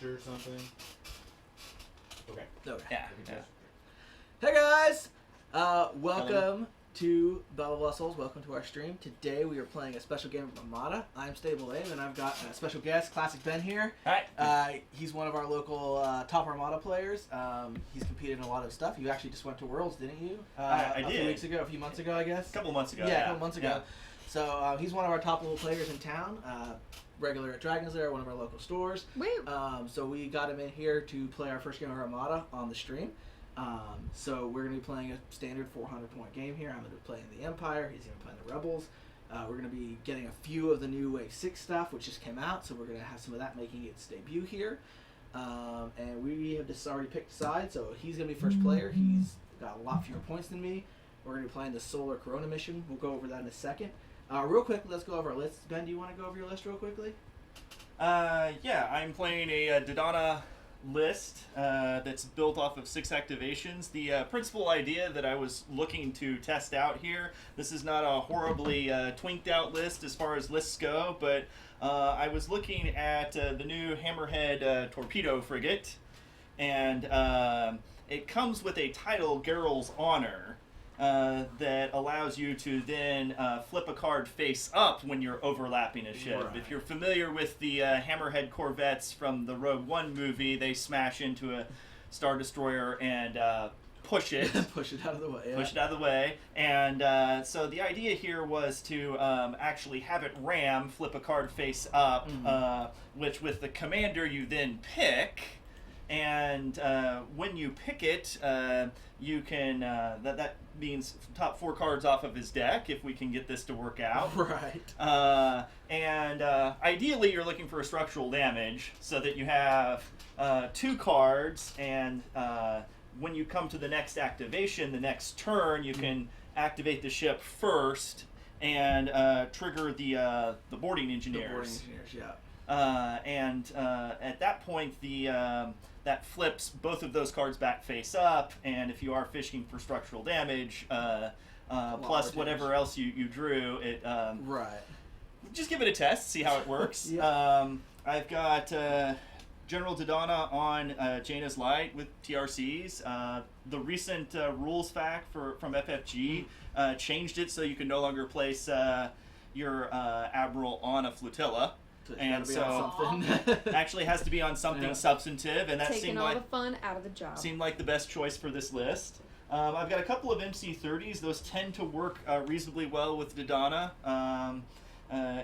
Or something. Okay. Yeah. Hey guys! Welcome to Battle of Lost Souls. Welcome to our stream. Today we are playing a special game of Armada. I'm Stable Aim, and I've got a special guest, Classic Ben, here. Hi. He's one of our local top Armada players. He's competed in a lot of stuff. You actually just went to Worlds, didn't you? I did. A few months ago, I guess. A couple months ago. Yeah, a couple months ago. Yeah. So he's one of our top level players in town. Regular at Dragon's Lair, one of our local stores. So we got him in here to play our first game of Armada on the stream. So we're going to be playing a standard 400-point game here. I'm going to be playing the Empire. He's going to be playing the Rebels. We're going to be getting a few of the new Wave 6 stuff, which just came out. So we're going to have some of that making its debut here. And we have just already picked a side. So he's going to be first player. He's got a lot fewer points than me. We're going to be playing the Solar Corona mission. We'll go over that in a second. Real quick, let's go over our list. Ben, do you want to go over your list real quickly? Yeah, I'm playing a Dodonna list that's built off of 6 activations. The principal idea that I was looking to test out here, this is not a horribly twinked out list as far as lists go, but I was looking at the new Hammerhead torpedo frigate, and it comes with a title, Geralt's Honor, that allows you to then flip a card face up when you're overlapping a ship. Right. If you're familiar with the Hammerhead corvettes from the Rogue One movie, they smash into a Star Destroyer and push it. Push it out of the way. Yeah. Push it out of the way. And so the idea here was to actually have it ram, flip a card face up, which with the commander you then pick. And when you pick it, you can, that means top 4 cards off of his deck, if we can get this to work out. Right. And ideally you're looking for a structural damage, so that you have 2 cards, and when you come to the next activation, the next turn, you can activate the ship first, and trigger the boarding engineers. The boarding engineers, yeah. And at that point, that flips both of those cards back face up, and if you are fishing for structural damage, plus whatever else you drew, it right. Just give it a test, see how it works. Yeah. I've got General Dodonna on Jaina's Light with TRCs. The recent rules fact from FFG changed it so you can no longer place your Admiral on a flotilla. And so actually has to be on something substantive, and that seemed all the fun out of the job. Seemed like the best choice for this list. I've got a couple of MC30s. Those tend to work reasonably well with Dodonna,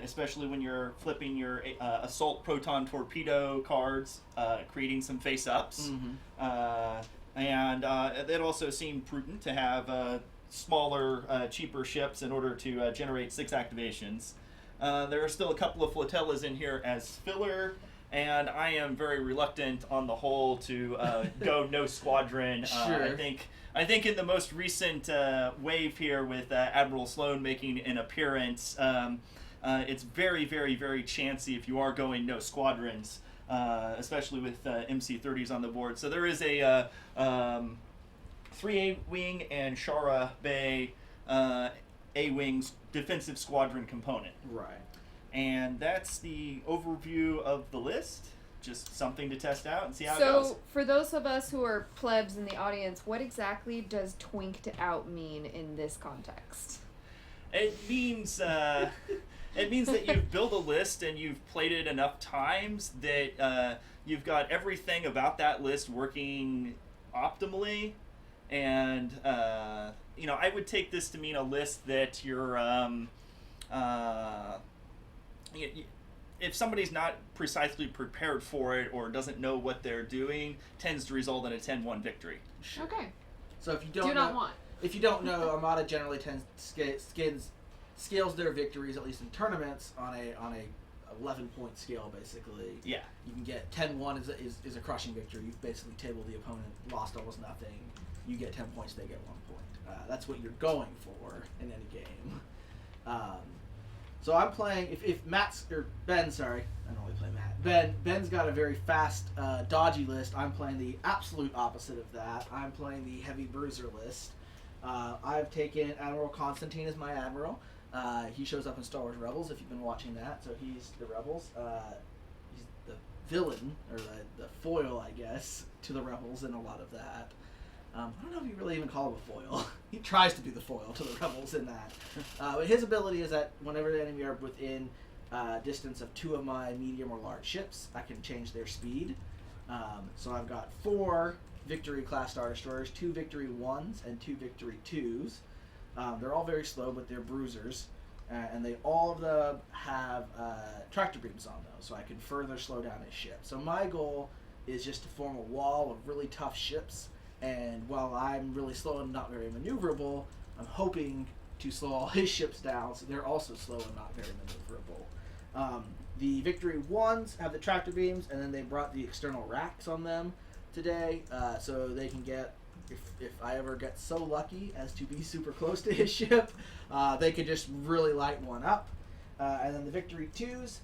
especially when you're flipping your assault proton torpedo cards, creating some face-ups. And it also seemed prudent to have smaller, cheaper ships in order to generate 6 activations. There are still a couple of flotillas in here as filler, and I am very reluctant on the whole to go no squadron. Sure. I think in the most recent wave here with Admiral Sloan making an appearance, it's very, very, very chancy if you are going no squadrons, especially with MC30s on the board. So there is a 3A wing and Shara Bay A-wings defensive squadron component. Right. And that's the overview of the list. Just something to test out and see how it goes. So, for those of us who are plebs in the audience, what exactly does twinked out mean in this context? It means that you've built a list and you've played it enough times that you've got everything about that list working optimally. And, I would take this to mean a list that you're... if somebody's not precisely prepared for it or doesn't know what they're doing, tends to result in a 10-1 victory. Sure. Okay. So if you don't Do not want. If you don't know, Armada generally tends to scales their victories, at least in tournaments, on a 11-point scale, basically. Yeah. You can get 10-1 is a crushing victory. You've basically tabled the opponent, lost almost nothing. You get 10 points, they get 1 point. That's what you're going for in any game. So I'm playing, if Ben, sorry, I normally play Matt. Ben's got a very fast, dodgy list. I'm playing the absolute opposite of that. I'm playing the heavy bruiser list. I've taken Admiral Constantine as my admiral. He shows up in Star Wars Rebels, if you've been watching that. So he's the Rebels. He's the villain, or the foil, I guess, to the Rebels in a lot of that. I don't know if you really even call him a foil. He tries to be the foil to the Rebels in that. But his ability is that whenever the enemy are within distance of 2 of my medium or large ships, I can change their speed. So I've got 4 Victory class Star Destroyers, 2 Victory 1s, and 2 Victory 2s. They're all very slow, but they're bruisers. And they all of them have tractor beams on those, so I can further slow down his ship. So my goal is just to form a wall of really tough ships. And while I'm really slow and not very maneuverable, I'm hoping to slow all his ships down, so they're also slow and not very maneuverable. The Victory 1s have the tractor beams, and then they brought the external racks on them today, so they can get, if I ever get so lucky as to be super close to his ship, they could just really light one up. And then the Victory 2s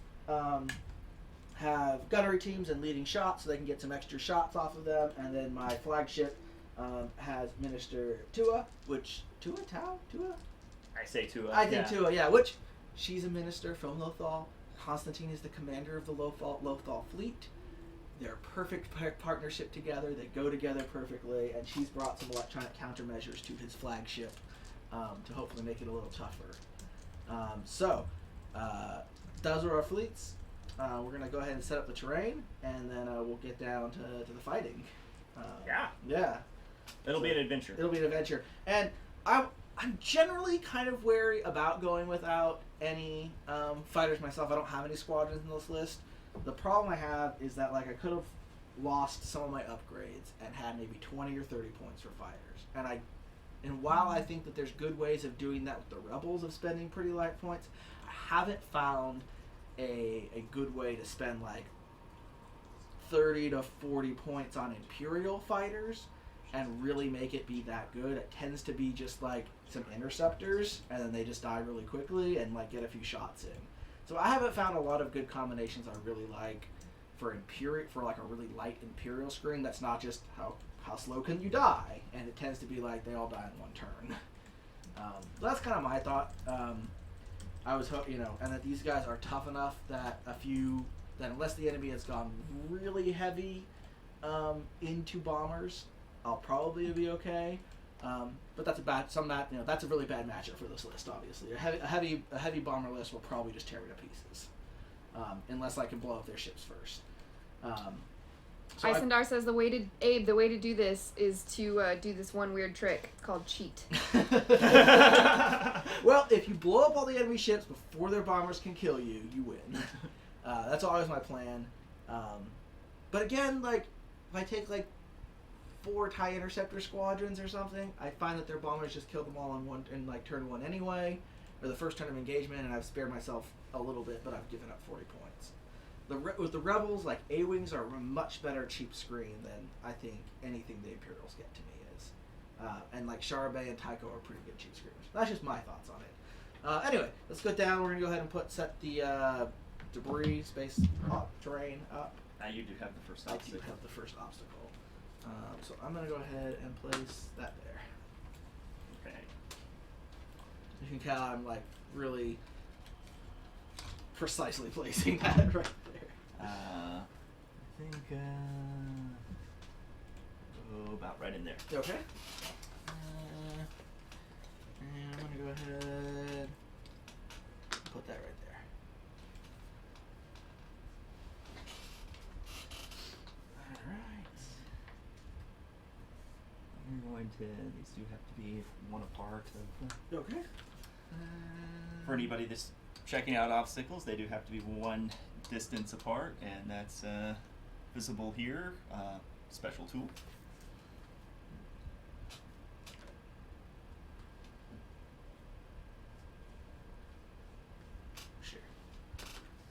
have gunnery teams and leading shots, so they can get some extra shots off of them. And then my flagship has Minister Tua, which Tua? I say Tua. I think Tua, yeah. Which she's a minister from Lothal. Constantine is the commander of the Lothal fleet. They're a perfect partnership together. They go together perfectly, and she's brought some electronic countermeasures to his flagship to hopefully make it a little tougher. Those are our fleets. We're going to go ahead and set up the terrain, and then we'll get down to the fighting. Yeah. It'll be an adventure. It'll be an adventure. And I'm generally kind of wary about going without any fighters myself. I don't have any squadrons in this list. The problem I have is that I could have lost some of my upgrades and had maybe 20 or 30 points for fighters. And while I think that there's good ways of doing that with the Rebels of spending pretty light points, I haven't found a good way to spend 30 to 40 points on Imperial fighters and really make it be that good. It tends to be just some interceptors, and then they just die really quickly and get a few shots in. So I haven't found a lot of good combinations I really like for a really light Imperial screen that's not just how slow can you die, and it tends to be they all die in one turn. That's kind of my thought. I was and that these guys are tough enough that that unless the enemy has gone really heavy into bombers, I'll probably be okay. But that's that's a really bad matchup for this list. Obviously, a heavy bomber list will probably just tear me to pieces, unless I can blow up their ships first. Isendar says the way to do this is to do this one weird trick. It's called cheat. Well, if you blow up all the enemy ships before their bombers can kill you, you win. That's always my plan. But again, if I take 4 TIE Interceptor squadrons or something, I find that their bombers just kill them all in turn 1 anyway. or the first turn of engagement, and I've spared myself a little bit, but I've given up 40 points. With the Rebels, like, A-Wings are a much better cheap screen than I think anything the Imperials get to me is. And like Charbet and Tycho are pretty good cheap screens. That's just my thoughts on it. Anyway, let's go down. We're gonna go ahead and set the debris space terrain up. Now you do have the first I do obstacle. have the first obstacle. So I'm gonna go ahead and place that there. Okay. You can tell I'm like really precisely placing that right there. I think about right in there. Okay. And I'm gonna go ahead and put that right there. Alright. We're going to, these do have to be one apart. Okay. For anybody that's checking out obstacles, they do have to be one distance apart, and that's visible here. Special tool. Sure.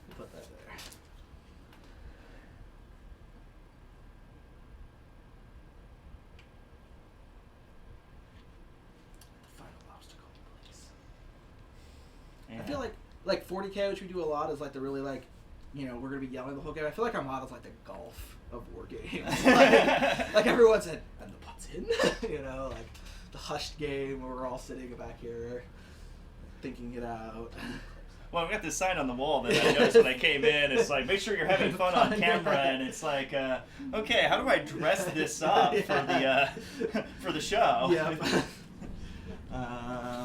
We'll put that there. The final obstacle, please. And I feel like 40K, which we do a lot, is like the really like, you know, we're gonna be yelling the whole game. I feel like Armada's like the golf of war games. like everyone said, and the putt's in. You know, like the hushed game where we're all sitting back here thinking it out. well, we got this sign on the wall that I noticed when I came in. It's like, make sure you're having fun on camera, and it's like, okay, how do I dress this up for the show? Yeah.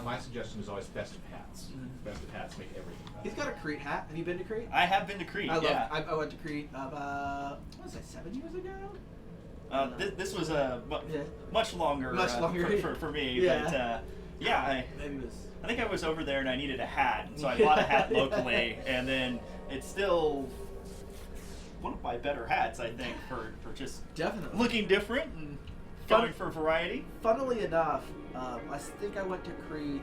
My suggestion is always festive hats. Festive hats make everything better. He's got a Crete hat. Have you been to Crete? I have been to Crete. I went to Crete about, what was I, 7 years ago? This was Yeah. much longer, for me. Yeah. But yeah, Maybe it was. I think I was over there and I needed a hat, so I bought a hat locally, and then it's still one of my better hats, I think, for just Definitely. looking different and going for variety. Funnily enough, I think I went to Crete,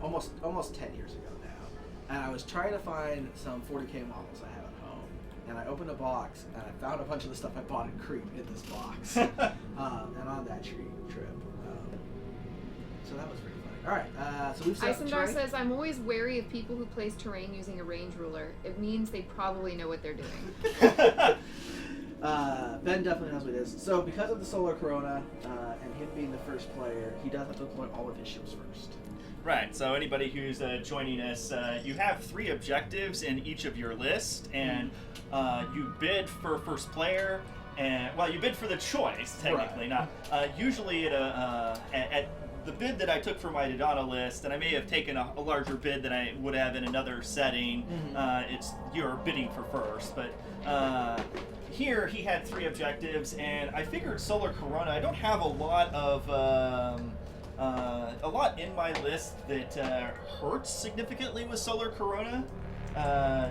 almost 10 years ago now, and I was trying to find some 40K models I have at home, and I opened a box, and I found a bunch of the stuff I bought in Crete in this box, and on that trip. So that was pretty funny. All right, so we've set up Isendar terrain. says, I'm always wary of people who place terrain using a range ruler. It means they probably know what they're doing. Ben definitely knows what it is. So because of the Solar Corona, and him being the first player, he does have to deploy all of his ships first. Right, so anybody who's joining us, you have 3 objectives in each of your list, and you bid for first player, and, well, you bid for the choice, technically, Right. not. Usually at the bid that I took for my Dodonna list, and I may have taken a larger bid than I would have in another setting, it's you're bidding for first, but here he had 3 objectives, and I figured Solar Corona, I don't have a lot in my list that hurts significantly with Solar Corona.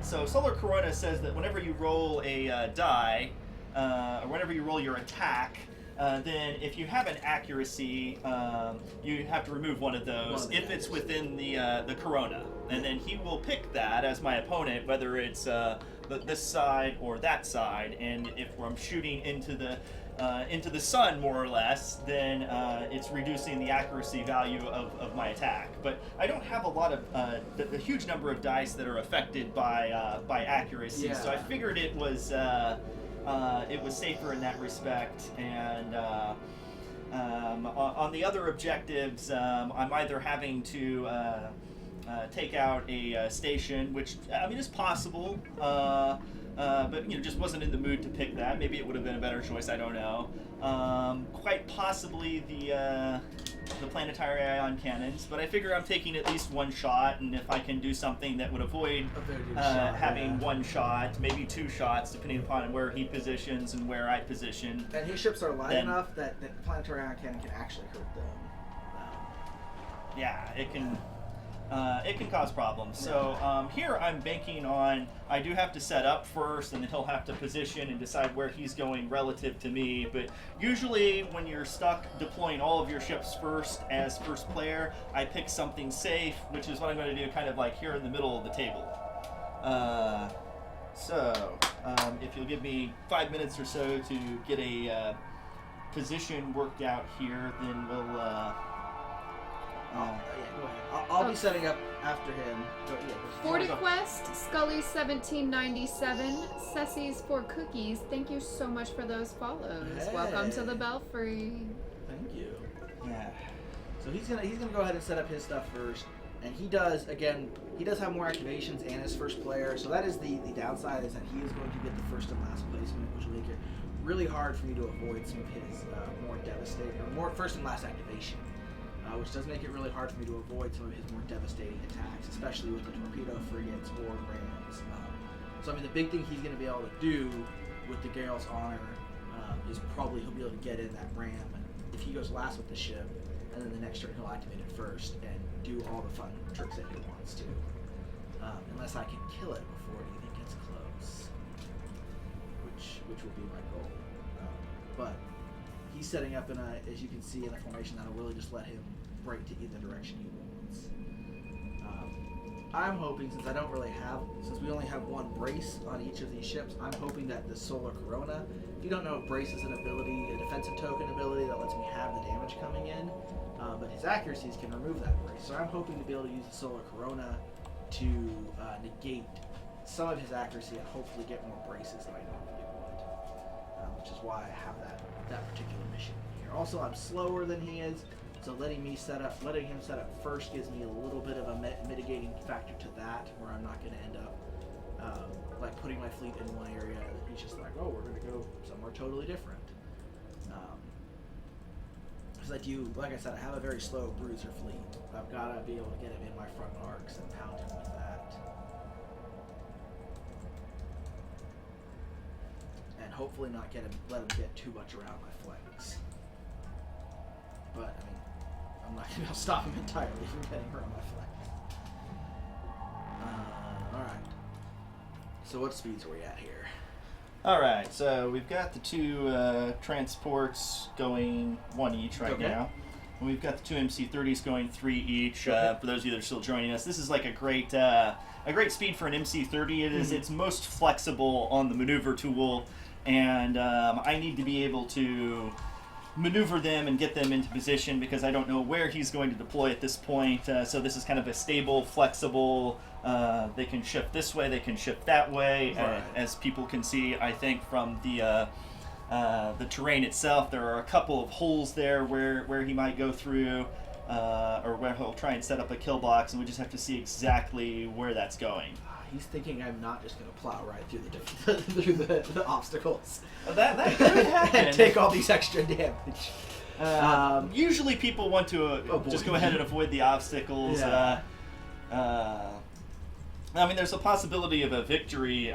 So Solar Corona says that whenever you roll a die, or whenever you roll your attack, then if you have an accuracy, you have to remove one of those if it's within the Corona. And then he will pick that as my opponent, whether it's this side or that side. And if I'm shooting into the sun, more or less, then it's reducing the accuracy value of my attack. But I don't have a lot of the huge number of dice that are affected by accuracy. So I figured it was safer in that respect. And on the other objectives, I'm either having to take out a station, which I mean is possible. But just wasn't in the mood to pick that. Maybe it would have been a better choice. I don't know. Quite possibly the planetary ion cannons. But I figure I'm taking at least one shot, and if I can do something that would avoid having one shot, maybe 2 shots, depending upon where he positions and where I position. And his ships are light enough that the planetary ion cannon can actually hurt them. Yeah, it can. it can cause problems. So here I'm banking on, I do have to set up first, and then he'll have to position and decide where he's going relative to me. But usually when you're stuck deploying all of your ships first as first player, I pick something safe, which is what I'm going to do kind of like here in the middle of the table. If you'll give me 5 minutes or so to get a position worked out here, then we'll... Go ahead. I'll be setting up after him. Fortiquest, Scully 1797, Ceci's for Cookies. Thank you so much for those follows. Hey. Welcome to the Belfry. Thank you. Yeah. So he's gonna go ahead and set up his stuff first, and he does have more activations and his first player. So that is the downside, is that he is going to get the first and last placement, which will make it really hard for me to avoid some of his more devastating or more first and last activation. Which does make it really hard for me to avoid some of his more devastating attacks, especially with the torpedo frigates or rams. So I mean, the big thing he's going to be able to do with the Geralt's Honor is probably he'll be able to get in that ram if he goes last with the ship, and then the next turn he'll activate it first and do all the fun tricks that he wants to. Unless I can kill it before it even gets close, which will be my goal. But he's setting up in as you can see, in a formation that'll really just let him break to either direction he wants. I'm hoping, since we only have one brace on each of these ships, I'm hoping that the Solar Corona, if you don't know, brace is an ability, a defensive token ability that lets me have the damage coming in, but his accuracies can remove that brace. So I'm hoping to be able to use the Solar Corona to negate some of his accuracy and hopefully get more braces than I normally would, which is why I have that particular mission here. Also, I'm slower than he is, so letting him set up first gives me a little bit of a mitigating factor to that, where I'm not going to end up like putting my fleet in one area and he's just like, oh, we're going to go somewhere totally different. Because like I said, I have a very slow bruiser fleet. I've got to be able to get him in my front arcs and pound him with that. And hopefully not let him get too much around my flanks. But, I mean, I'm not going to be able to stop him entirely from getting around my flanks. Alright. So what speeds are we at here? Alright, so we've got the two transports going 1 each right now. And we've got the two MC-30s going 3 each. For those of you that are still joining us, this is like a great speed for an MC-30. It's most flexible on the maneuver tool, and I need to be able to maneuver them and get them into position because I don't know where he's going to deploy at this point. So this is kind of a stable, flexible. They can shift this way, they can shift that way. Right. As people can see, I think from the terrain itself, there are a couple of holes there where he might go through, or where he'll try and set up a kill box, and we just have to see exactly where that's going. He's thinking I'm not just going to plow right through the obstacles. That could happen. And take all these extra damage. Usually people want to just go ahead and avoid the obstacles. Yeah. I mean, there's a possibility of a victory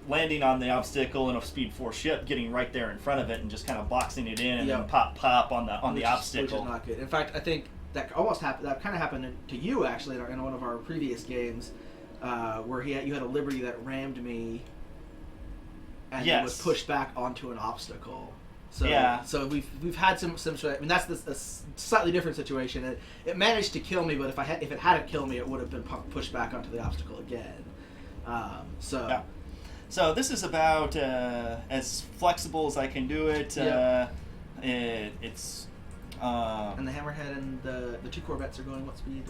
landing on the obstacle in a Speed 4 ship, getting right there in front of it and just kind of boxing it in and then pop on the obstacle. Which is not good. In fact, I think that almost happened. That kind of happened to you actually in one of our previous games, where you had a Liberty that rammed me, and then was pushed back onto an obstacle. So so we've had some. I mean, that's a slightly different situation. It managed to kill me, but if it hadn't killed me, it would have been pushed back onto the obstacle again. So this is about as flexible as I can do it. It's and the Hammerhead and the two Corvettes are going what speed?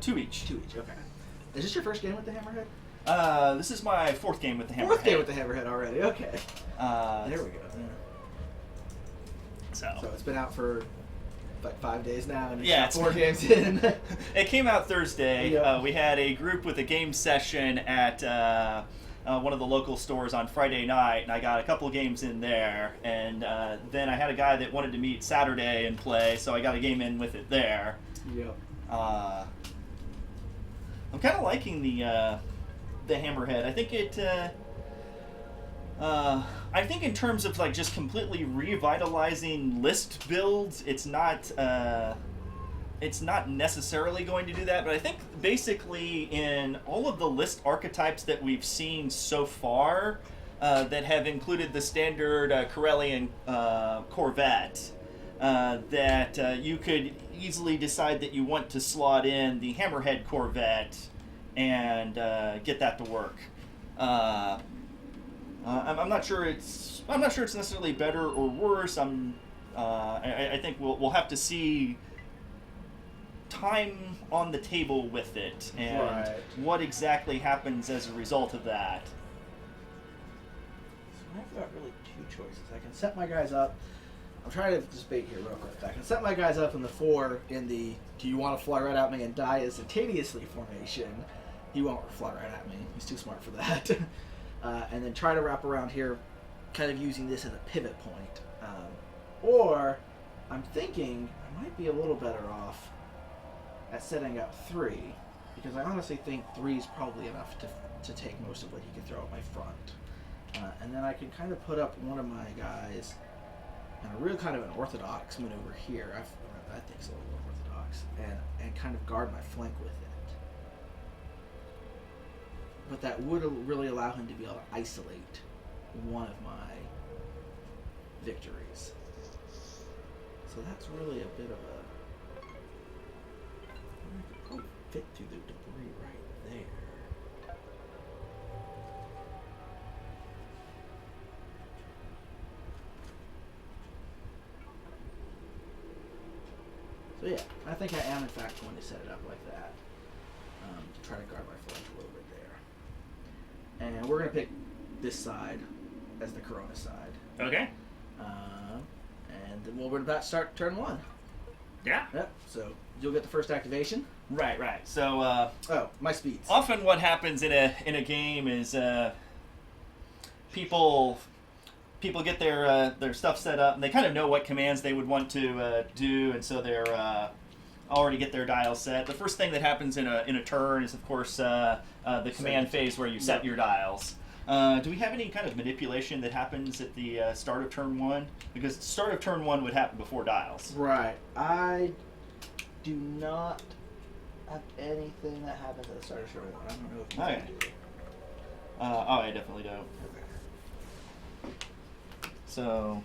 2 each. 2 each. Okay. Is this your first game with the Hammerhead? This is my 4th game with the Hammerhead. 4th game with the Hammerhead already. Okay. There we go. So it's been out for like 5 days now, and it's 4 games in. It came out Thursday. Yep. We had a group with a game session at one of the local stores on Friday night, and I got a couple games in there. And then I had a guy that wanted to meet Saturday and play, so I got a game in with it there. Yep. I'm kind of liking the Hammerhead. I think it. I think in terms of like just completely revitalizing list builds, it's not it's not necessarily going to do that, but I think basically in all of the list archetypes that we've seen so far that have included the standard Corellian Corvette, that you could easily decide that you want to slot in the Hammerhead Corvette and get that to work. I'm not sure it's necessarily better or worse. I think we'll have to see time on the table with it and what exactly happens as a result of that. So I've got really two choices. I can set my guys up. I'm trying to debate here real quick. I can set my guys up in the 4 in the do you want to fly right at me and die instantaneously formation. He won't fly right at me. He's too smart for that. And then try to wrap around here, kind of using this as a pivot point. Or I'm thinking I might be a little better off at setting up 3, because I honestly think 3 is probably enough to take most of what he can throw at my front. And then I can kind of put up one of my guys in a real kind of an orthodox maneuver here. I think it's a little orthodox, and kind of guard my flank with it. But that would really allow him to be able to isolate one of my victories. So that's really a bit of a... I could probably fit through the debris right there. So yeah, I think I am in fact going to set it up like that. To try to guard my flank a little bit there. And we're going to pick this side as the Corona side. Okay. And then we're about to start turn 1. Yeah. Yep. So you'll get the first activation. Right. So my speeds. often what happens in a game is people get their stuff set up and they kind of know what commands they would want to do, and so they're already get their dial set. The first thing that happens in a turn is of course the command phase where you set your dials. Do we have any kind of manipulation that happens at the start of turn 1? Because start of turn 1 would happen before dials. Right. I do not have anything that happens at the start of turn 1. I don't know if you Okay. do. I definitely don't. Okay. So...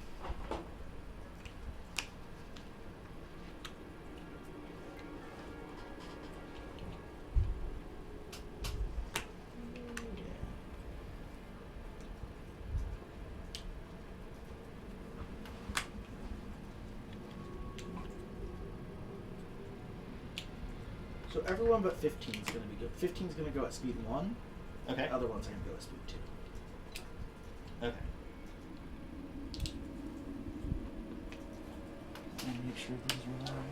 So everyone but 15 is going to be good. 15 is going to go at speed 1. Okay. The other ones are going to go at speed 2. Okay. And make sure these are right.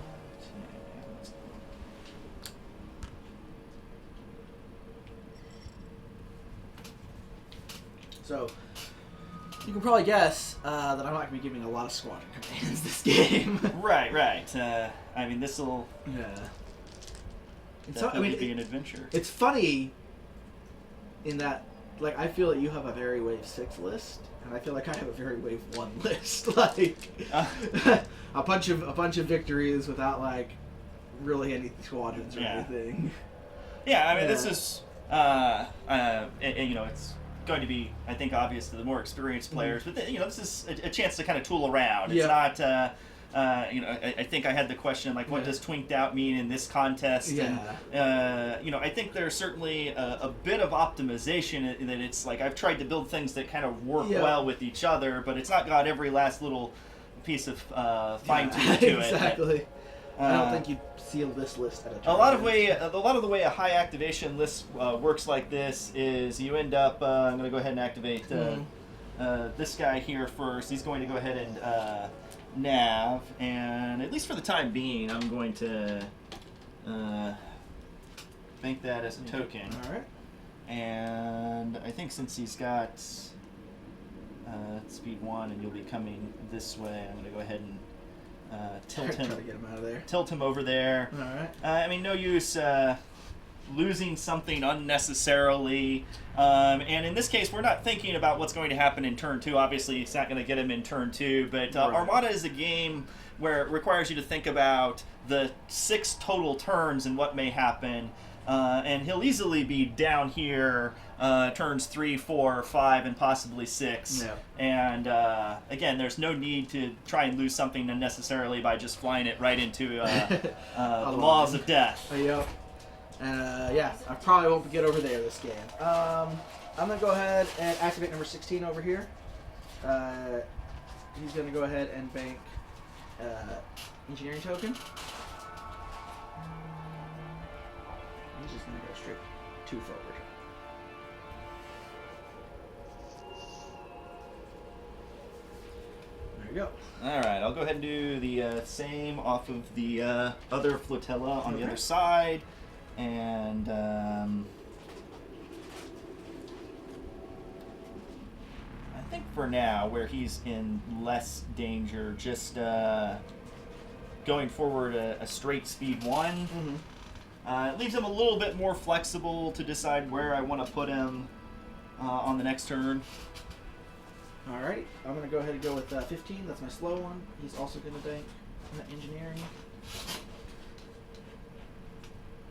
So you can probably guess that I'm not going to be giving a lot of squadron commands this game. Right. I mean, this will Yeah. definitely be an adventure. It's funny in that, like, I feel that you have a very wave 6 list, and I feel like I have a very wave 1 list. Like, a bunch of victories without like really any squadrons or anything. Yeah, I mean, this is and, you know, it's going to be, I think, obvious to the more experienced players, but you know, this is a chance to kind of tool around. It's not. You know, I think I had the question like, what does twinked out mean in this contest? Yeah. And, you know, I think there's certainly a bit of optimization in that it's like I've tried to build things that kind of work well with each other, but it's not got every last little piece of fine tuning to it. Exactly. I don't think you'd see this list at a a lot of the way a high activation list works like this is you end up. I'm going to go ahead and activate this guy here first. He's going to go ahead and nav, and at least for the time being, I'm going to bank that as a token. All right. And I think since he's got speed 1, and you'll be coming this way, I'm going to go ahead and tilt him. Try to get him out of there. Tilt him over there. All right. I mean, no use losing something unnecessarily. And in this case, we're not thinking about what's going to happen in turn 2. Obviously, it's not going to get him in turn 2. But Armada is a game where it requires you to think about the 6 total turns and what may happen. And he'll easily be down here turns 3, 4, 5, and possibly 6. Yeah. And again, there's no need to try and lose something unnecessarily by just flying it right into the maws of death. Yep. Yeah, I probably won't get over there this game. I'm going to go ahead and activate number 16 over here. He's going to go ahead and bank engineering token. He's just going to go straight 2 forward. There you go. All right, I'll go ahead and do the same off of the other flotilla on the other side. And I think for now, where he's in less danger, just going forward a straight speed 1. Mm-hmm. It leaves him a little bit more flexible to decide where I want to put him on the next turn. Alrighty, I'm going to go ahead and go with 15. That's my slow one. He's also going to bank engineering.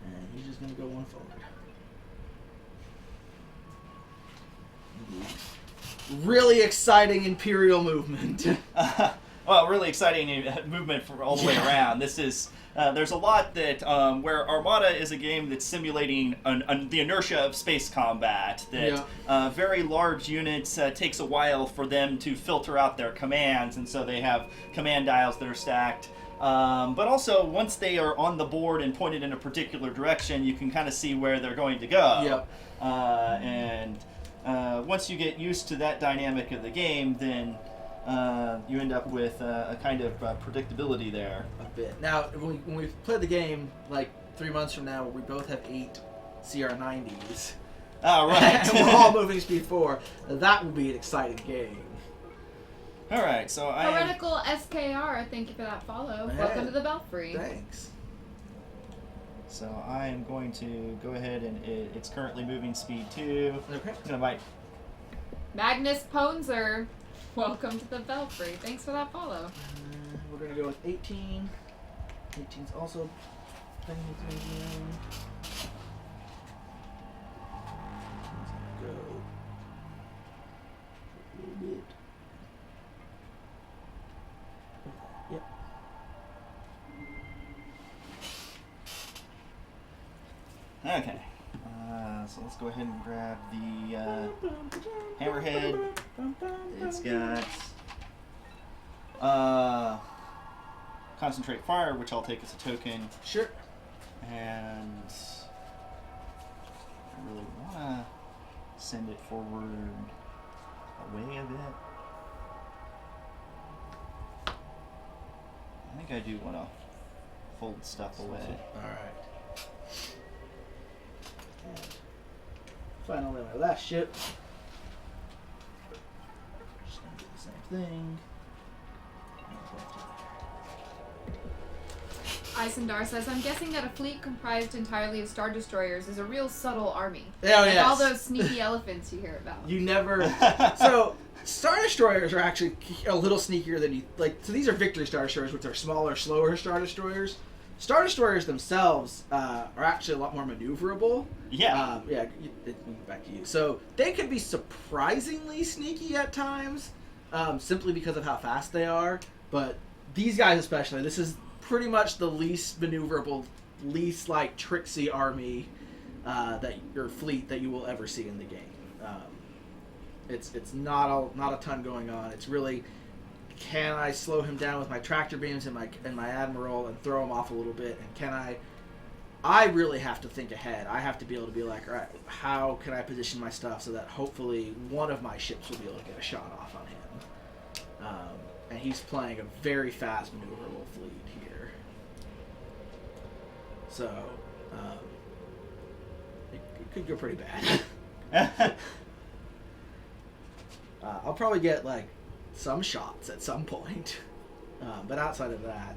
And he's just going to go 1 forward. Really exciting Imperial movement. Well, really exciting movement for all the way around. This is there's a lot that where Armada is a game that's simulating the inertia of space combat. That very large units takes a while for them to filter out their commands, and so they have command dials that are stacked. But also, once they are on the board and pointed in a particular direction, you can kind of see where they're going to go. Yep. And once you get used to that dynamic of the game, then you end up with a kind of predictability there. A bit. Now, when we play the game, like 3 months from now, we both have 8 CR90s. Oh, right. And we're all moving speed 4. That will be an exciting game. All right, so Heretical SKR, thank you for that follow. Hey. Welcome to the Belfry. Thanks. So I am going to go ahead and it's currently moving speed 2. Okay. I'm gonna bite. Magnus Ponzer, welcome to the Belfry. Thanks for that follow. We're going to go with 18. 18's also playing with medium. Go a little bit. Yep. Okay. So let's go ahead and grab the hammerhead. It's got concentrate fire, which I'll take as a token. Sure. And I really want to send it forward away a bit. I think I do want to fold stuff away. Alright. Finally, my last ship. Just gonna do the same thing. Isendar says, I'm guessing that a fleet comprised entirely of Star Destroyers is a real subtle army. Oh, like yes. all those sneaky elephants you hear about. You never... So, Star Destroyers are actually a little sneakier than you... Like, so these are Victory Star Destroyers, which are smaller, slower Star Destroyers. Star Destroyers themselves are actually a lot more maneuverable. Yeah. Back to you. So, they can be surprisingly sneaky at times, simply because of how fast they are. But these guys especially, this is pretty much the least maneuverable, least like tricksy army your fleet that you will ever see in the game. It's not a ton going on. It's really, can I slow him down with my tractor beams and my admiral and throw him off a little bit? And can I really have to think ahead. I have to be able to be like, all right, how can I position my stuff so that hopefully one of my ships will be able to get a shot off on him? And he's playing a very fast maneuverable fleet here. So, it could go pretty bad. I'll probably get, like, some shots at some point. But outside of that,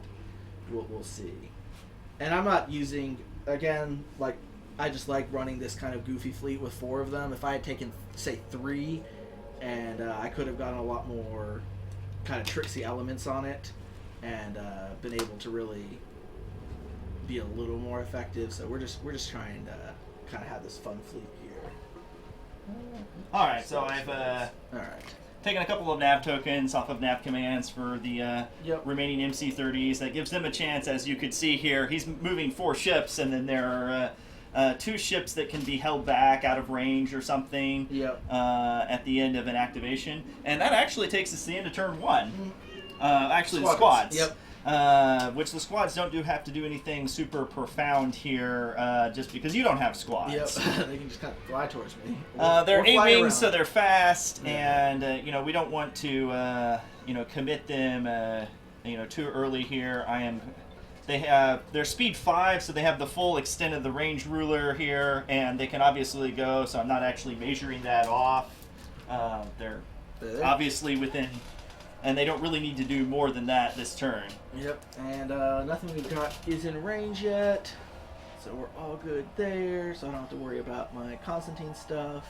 we'll see. And I'm not using, again, like, I just like running this kind of goofy fleet with 4 of them. If I had taken, say, 3, and I could have gotten a lot more kind of tricksy elements on it. and been able to really be a little more effective. So we're just trying to kind of have this fun fleet here. All right, so I've all right. taken a couple of nav tokens off of nav commands for the Yep. remaining MC30s. That gives them a chance, as you could see here. He's moving 4 ships, and then there are 2 ships that can be held back out of range or something Yep. at the end of an activation. And that actually takes us to the end of turn 1. Actually, the Squadrons. squads. Yep. Which the squads don't have to do anything super profound here, just because you don't have squads. Yep. They can just kind of fly towards me. They're Or fly A-wings, around. so they're fast, Yeah. and we don't want to commit them too early here. They have their speed 5, so they have the full extent of the range ruler here, and they can obviously go. So I'm not actually measuring that off. They're There. obviously within, and they don't really need to do more than that this turn. Yep, and nothing we've got is in range yet, so we're all good there, so I don't have to worry about my Constantine stuff.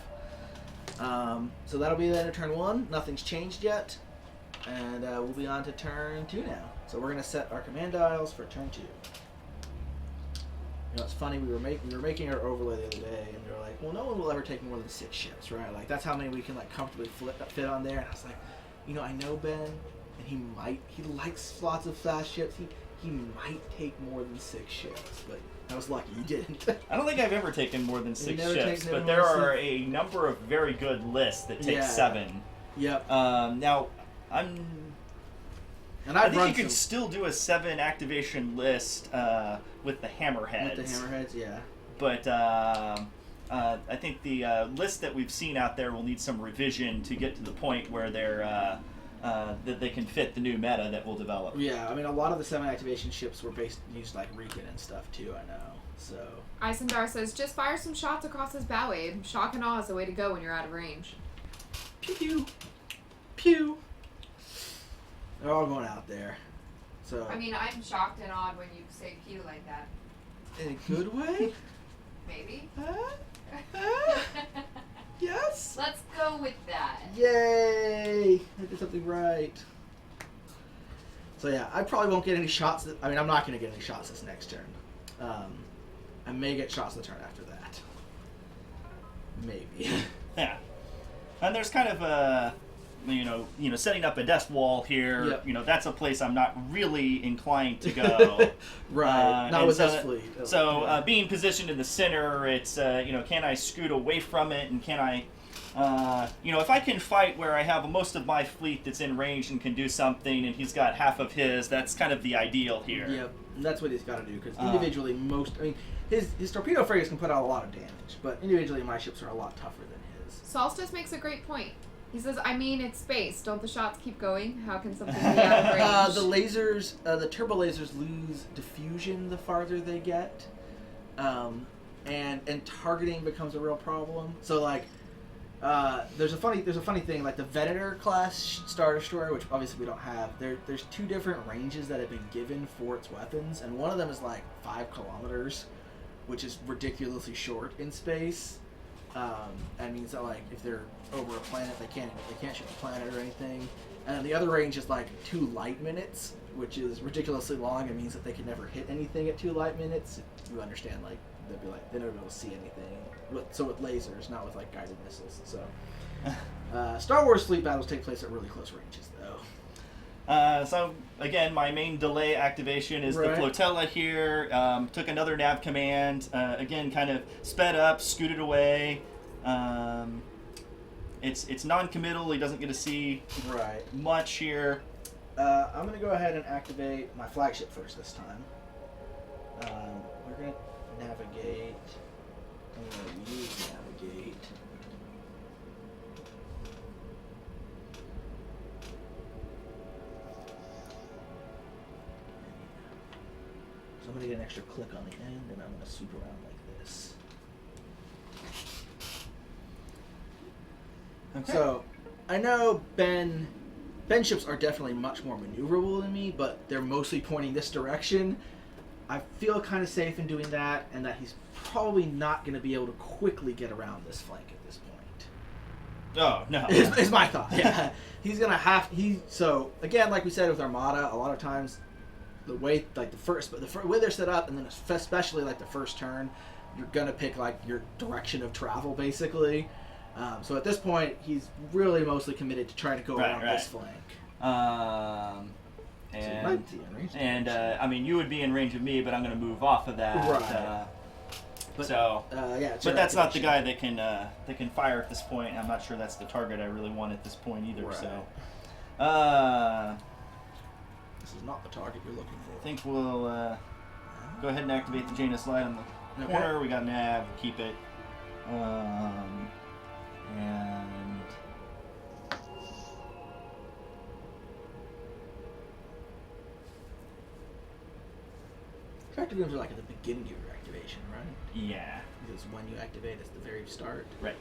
So that'll be the end of turn 1. Nothing's changed yet, and we'll be on to turn 2 now. So we're going to set our command dials for turn 2. You know, it's funny, we were making our overlay the other day, and we were like, well, no one will ever take more than 6 ships, right? Like, that's how many we can, like, comfortably fit on there, and I was like, I know Ben, and he likes lots of fast ships. He might take more than 6 ships, but I was lucky he didn't. I don't think I've ever taken more than 6 never ships, taken but more there than are a number of very good lists that take Yeah. 7. Yep. Now, And I I've think run you could some still do a 7 activation list with the hammerheads. with the hammerheads, yeah. But I think the list that we've seen out there will need some revision to get to the point where they're that they can fit the new meta that we'll develop. Yeah, I mean, a lot of the 7 activation ships were used like Riken and stuff too, I know. So. Isendar says, just fire some shots across his bow, Abe. Shock and awe is the way to go when you're out of range. Pew pew. Pew. They're all going out there. So. I mean, I'm shocked and awed when you say pew like that. In a good way? Maybe. Yes? Let's go with that. Yay! I did something right. So yeah, I probably won't get any shots. I'm not going to get any shots this next turn. I may get shots the turn after that. Maybe. Yeah, and there's kind of a setting up a death wall here. Yep. That's a place I'm not really inclined to go. Right. Not and with so this fleet. So Yeah. being positioned in the center, it's can I scoot away from it, and can I, if I can fight where I have most of my fleet that's in range and can do something, and he's got half of his, that's kind of the ideal here. Yep. And that's what he's got to do, because individually his torpedo frigates can put out a lot of damage, but individually my ships are a lot tougher than his. Solstice makes a great point. He says, it's space. Don't the shots keep going? How can something be out of range? The lasers, the turbo lasers lose diffusion the farther they get, and targeting becomes a real problem. So there's a funny thing, like the Venator class Star Destroyer, which obviously we don't have. There's 2 different ranges that have been given for its weapons, and one of them is like 5 kilometers, which is ridiculously short in space. That means that if they're over a planet, they can't shoot the planet or anything. And then the other range is 2 light minutes, which is ridiculously long. It means that they can never hit anything at 2 light minutes. You understand? They'd never be able to see anything. So with lasers, not with guided missiles. So Star Wars fleet battles take place at really close ranges, though. So again, my main delay activation is the flotilla here. Took another nav command. Again, kind of sped up, scooted away. It's non-committal. He doesn't get to see much here. I'm going to go ahead and activate my flagship first this time. We're going to navigate. I'm going to use navigate. So I'm going to get an extra click on the end, and I'm going to swoop around like this. Okay. So, I know Ben ships are definitely much more maneuverable than me, but they're mostly pointing this direction. I feel kind of safe in doing that, and that he's probably not going to be able to quickly get around this flank at this point. Oh no. Is my thought. Yeah, he's gonna have So again, like we said with Armada, a lot of times the way like the way they're set up, and then especially like the first turn, you're gonna pick like your direction of travel basically. So at this point, he's really mostly committed to trying to go around this flank. And I mean, you would be in range of me, but I'm going to move off of that. Right. But that's not the guy that can fire at this point. I'm not sure that's the target I really want at this point either. Right. So, this is not the target you're looking for. I think we'll go ahead and activate the Janus Light on the corner. We got nav. Keep it. And Tractor beams are like at the beginning of your activation, right? yeah, Because when you activate, it's the very start. right.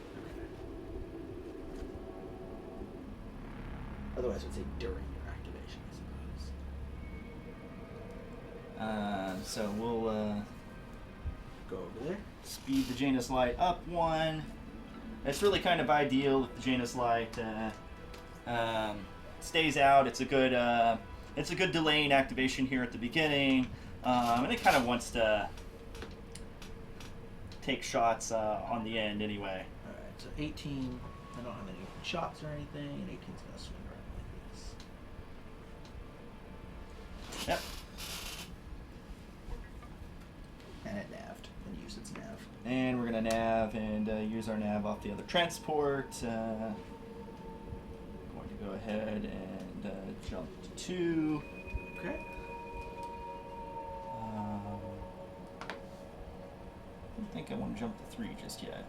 Otherwise, it would say during your activation, I suppose. So we'll Go over there. speed the Janus Light up 1. It's really kind of ideal if the Janus Light stays out. It's a good delaying activation here at the beginning, and it kind of wants to take shots on the end anyway. All right, so 18. I don't have any open shots or anything, and 18's gonna swing around like this. Yep. And it navved and used its nav. And we're gonna nav and use our nav off the other transport. Going to go ahead and jump to 2. Okay. I don't think I want to jump to 3 just yet.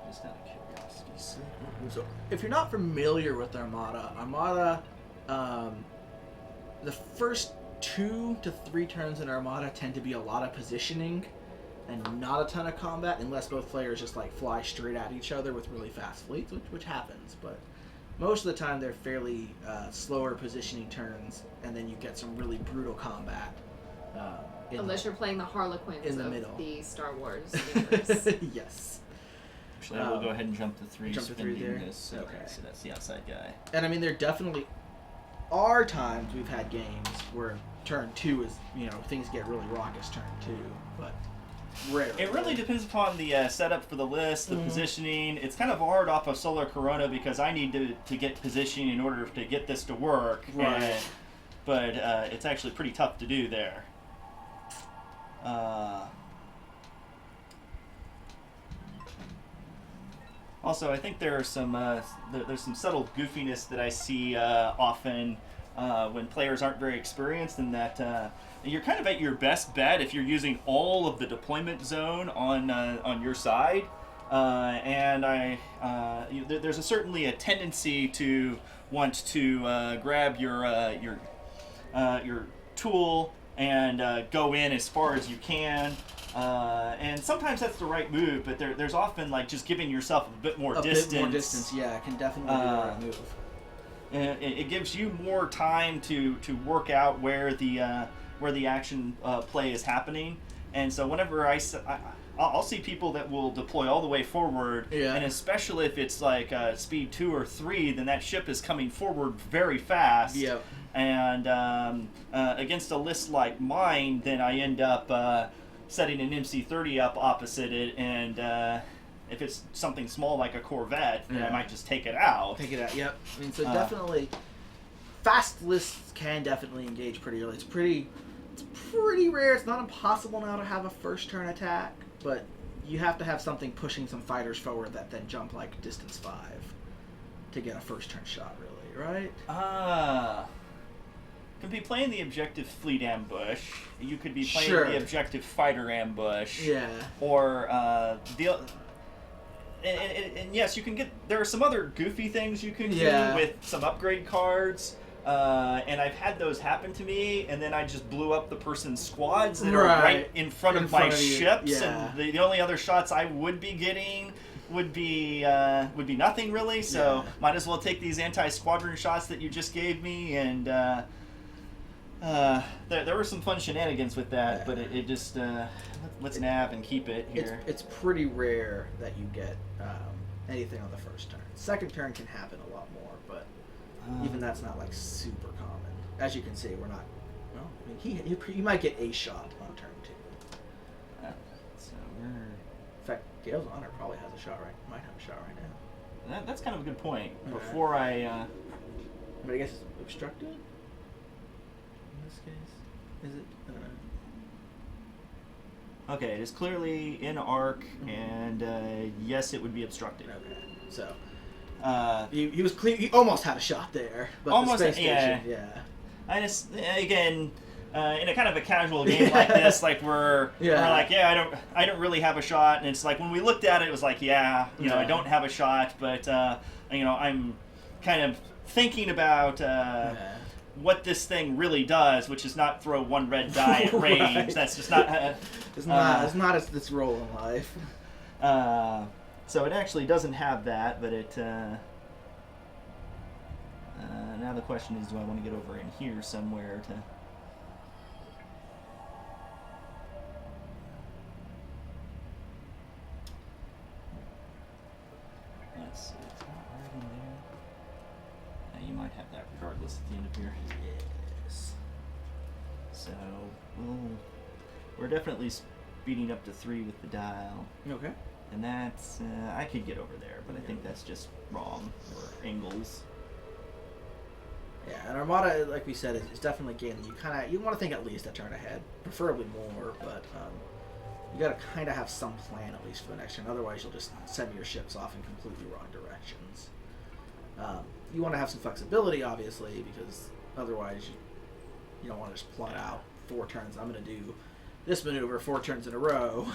Just out of curiosity. So, if you're not familiar with Armada, the first 2 to 3 turns in Armada tend to be a lot of positioning and not a ton of combat, unless both players just like fly straight at each other with really fast fleets, which happens. But most of the time, they're fairly slower positioning turns, and then you get some really brutal combat. Unless you're playing the Harlequins in the of middle. the Star Wars universe. Yes. Actually, I will go ahead and jump to 3. Jump to 3 spending there? This, Okay. So that's the outside guy. And I mean, there definitely are times we've had games where turn 2 is, things get really raucous turn 2, but rarely. It really depends upon the setup for the list, the positioning. It's kind of hard off of Solar Corona because I need to get positioning in order to get this to work. Right. But it's actually pretty tough to do there. Also, I think there are some there's some subtle goofiness that I see often when players aren't very experienced, and that you're kind of at your best bet if you're using all of the deployment zone on your side, and there's certainly a tendency to want to grab your tool and go in as far as you can. And sometimes that's the right move, but there's often like just giving yourself a bit more distance. Bit more distance, yeah, it can definitely be the right move. And it gives you more time to work out where the action play is happening. And so whenever I'll see people that will deploy all the way forward, yeah. And especially if it's like speed 2 or 3, then that ship is coming forward very fast. Yep. And against a list like mine, then I end up setting an MC-30 up opposite it, and if it's something small like a Corvette, then I might just take it out. Take it out, yep. I mean, so definitely, fast lists can definitely engage pretty early. It's pretty rare. It's not impossible now to have a first turn attack, but you have to have something pushing some fighters forward that then jump like distance 5 to get a first turn shot, really, right? Could be playing the objective fleet ambush. You could be playing Sure. the objective fighter ambush. Yeah. Or and yes, you can get. There are some other goofy things you can do with some upgrade cards. And I've had those happen to me, and then I just blew up the person's squads that are right in front of my ships, yeah. and the only other shots I would be getting would be nothing really. So might as well take these anti-squadron shots that you just gave me, and There were some fun shenanigans with that, but it just let's nav and keep it here. It's pretty rare that you get anything on the first turn. Second turn can happen a lot more, but even that's not like super common. As you can see, we're not. Well, I mean, he might get a shot on turn 2. So we're. In fact, Gale's Honor probably has a shot might have a shot right now. That's kind of a good point. Okay. Before I. But I guess it's obstructed. In this case, is it? Okay, it is clearly in arc, and yes, it would be obstructed. Okay, so he was clear. He almost had a shot there, but almost, the space station, yeah. I just again. In a kind of a casual game like this, like we're like, I don't really have a shot, and it's like when we looked at it, it was like, I don't have a shot, but I'm kind of thinking about what this thing really does, which is not throw one red die at range. Right. That's just not. It's not as this role in life. So it actually doesn't have that, but it. Now the question is, do I want to get over in here somewhere to? Let's see, it's not right in there. You might have that regardless at the end of here. Yes. So we're definitely speeding up to 3 with the dial. Okay. And that's I could get over there, but I think that's just wrong or angles. Yeah, and Armada, like we said, is definitely a game that you want to think at least a turn ahead, preferably more, but you got to kind of have some plan at least for the next turn. Otherwise, you'll just send your ships off in completely wrong directions. You want to have some flexibility, obviously, because otherwise you don't want to just plot out 4 turns. I'm going to do this maneuver 4 turns in a row,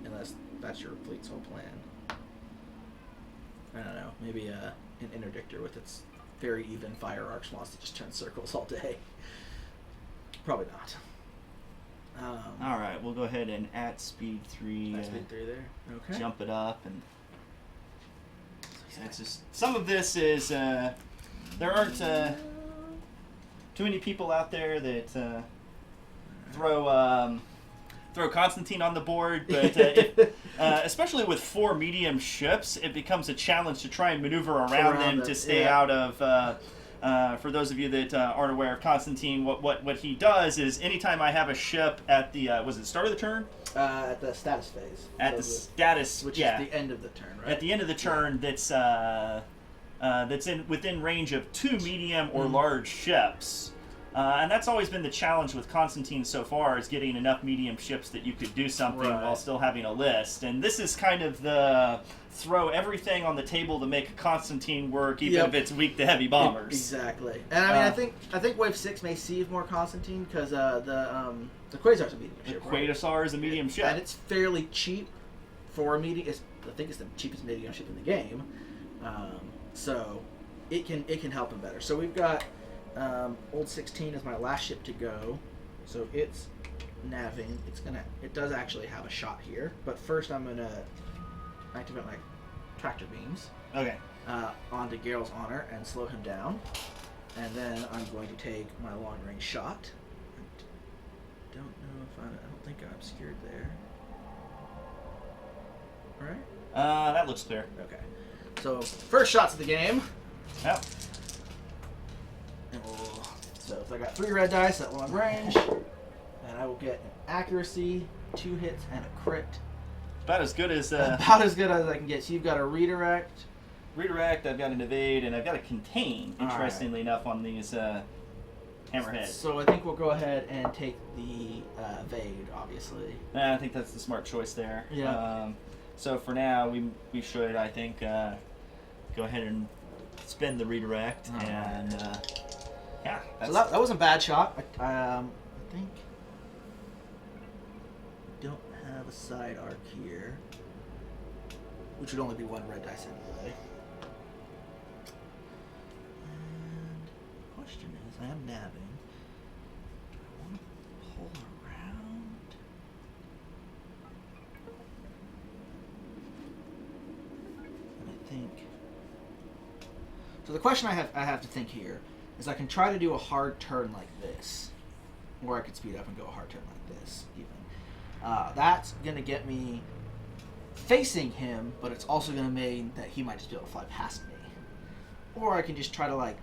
unless that's your fleet's whole plan. I don't know. Maybe an interdictor with its very even fire arcs wants to just turn circles all day. Probably not. All right, we'll go ahead and at speed 3. At speed 3 there. Okay. Jump it up, and it's just some of this is there aren't too many people out there that throw Constantine on the board, but especially with 4 medium ships, it becomes a challenge to try and maneuver around them to stay out of. For those of you that aren't aware of Constantine, what he does is anytime I have a ship at the was it start of the turn? At the status phase. At the status, which is the end of the turn, right? At the end of the turn, that's within range of 2 medium or large ships. And that's always been the challenge with Constantine so far, is getting enough medium ships that you could do something while still having a list. And this is kind of the throw everything on the table to make Constantine work, even if it's weak to heavy bombers. Exactly. And I mean, I think Wave 6 may see more Constantine because the Quasar's a medium ship. The Quasar is a medium ship, and it's fairly cheap for a medium. I think it's the cheapest medium ship in the game, so it can help him better. So we've got. Old 16 is my last ship to go, so it's navving. It does actually have a shot here, but first I'm gonna activate my tractor beams. Okay. Onto Gale's Honor and slow him down, and then I'm going to take my long range shot. I don't think I'm obscured there. All right. That looks clear. Okay. So first shots of the game. Yep. So if I got 3 red dice at long range, and I will get an accuracy, 2 hits, and a crit. About as good as about as good as I can get. So you've got a redirect. I've got an evade, and I've got a contain. Interestingly enough, on these hammerheads. So I think we'll go ahead and take the evade, obviously. I think that's the smart choice there. Yeah. So for now, we should, I think, go ahead and spend the redirect and. Yeah, so that was a bad shot. I think we don't have a side arc here, which would only be 1 red dice anyway. And the question is, I am nabbing. Do I want to pull around? And I think. So the question I have to think here is I can try to do a hard turn like this, or I could speed up and go a hard turn like this, even. That's going to get me facing him, but it's also going to mean that he might just be able to fly past me. Or I can just try to, like,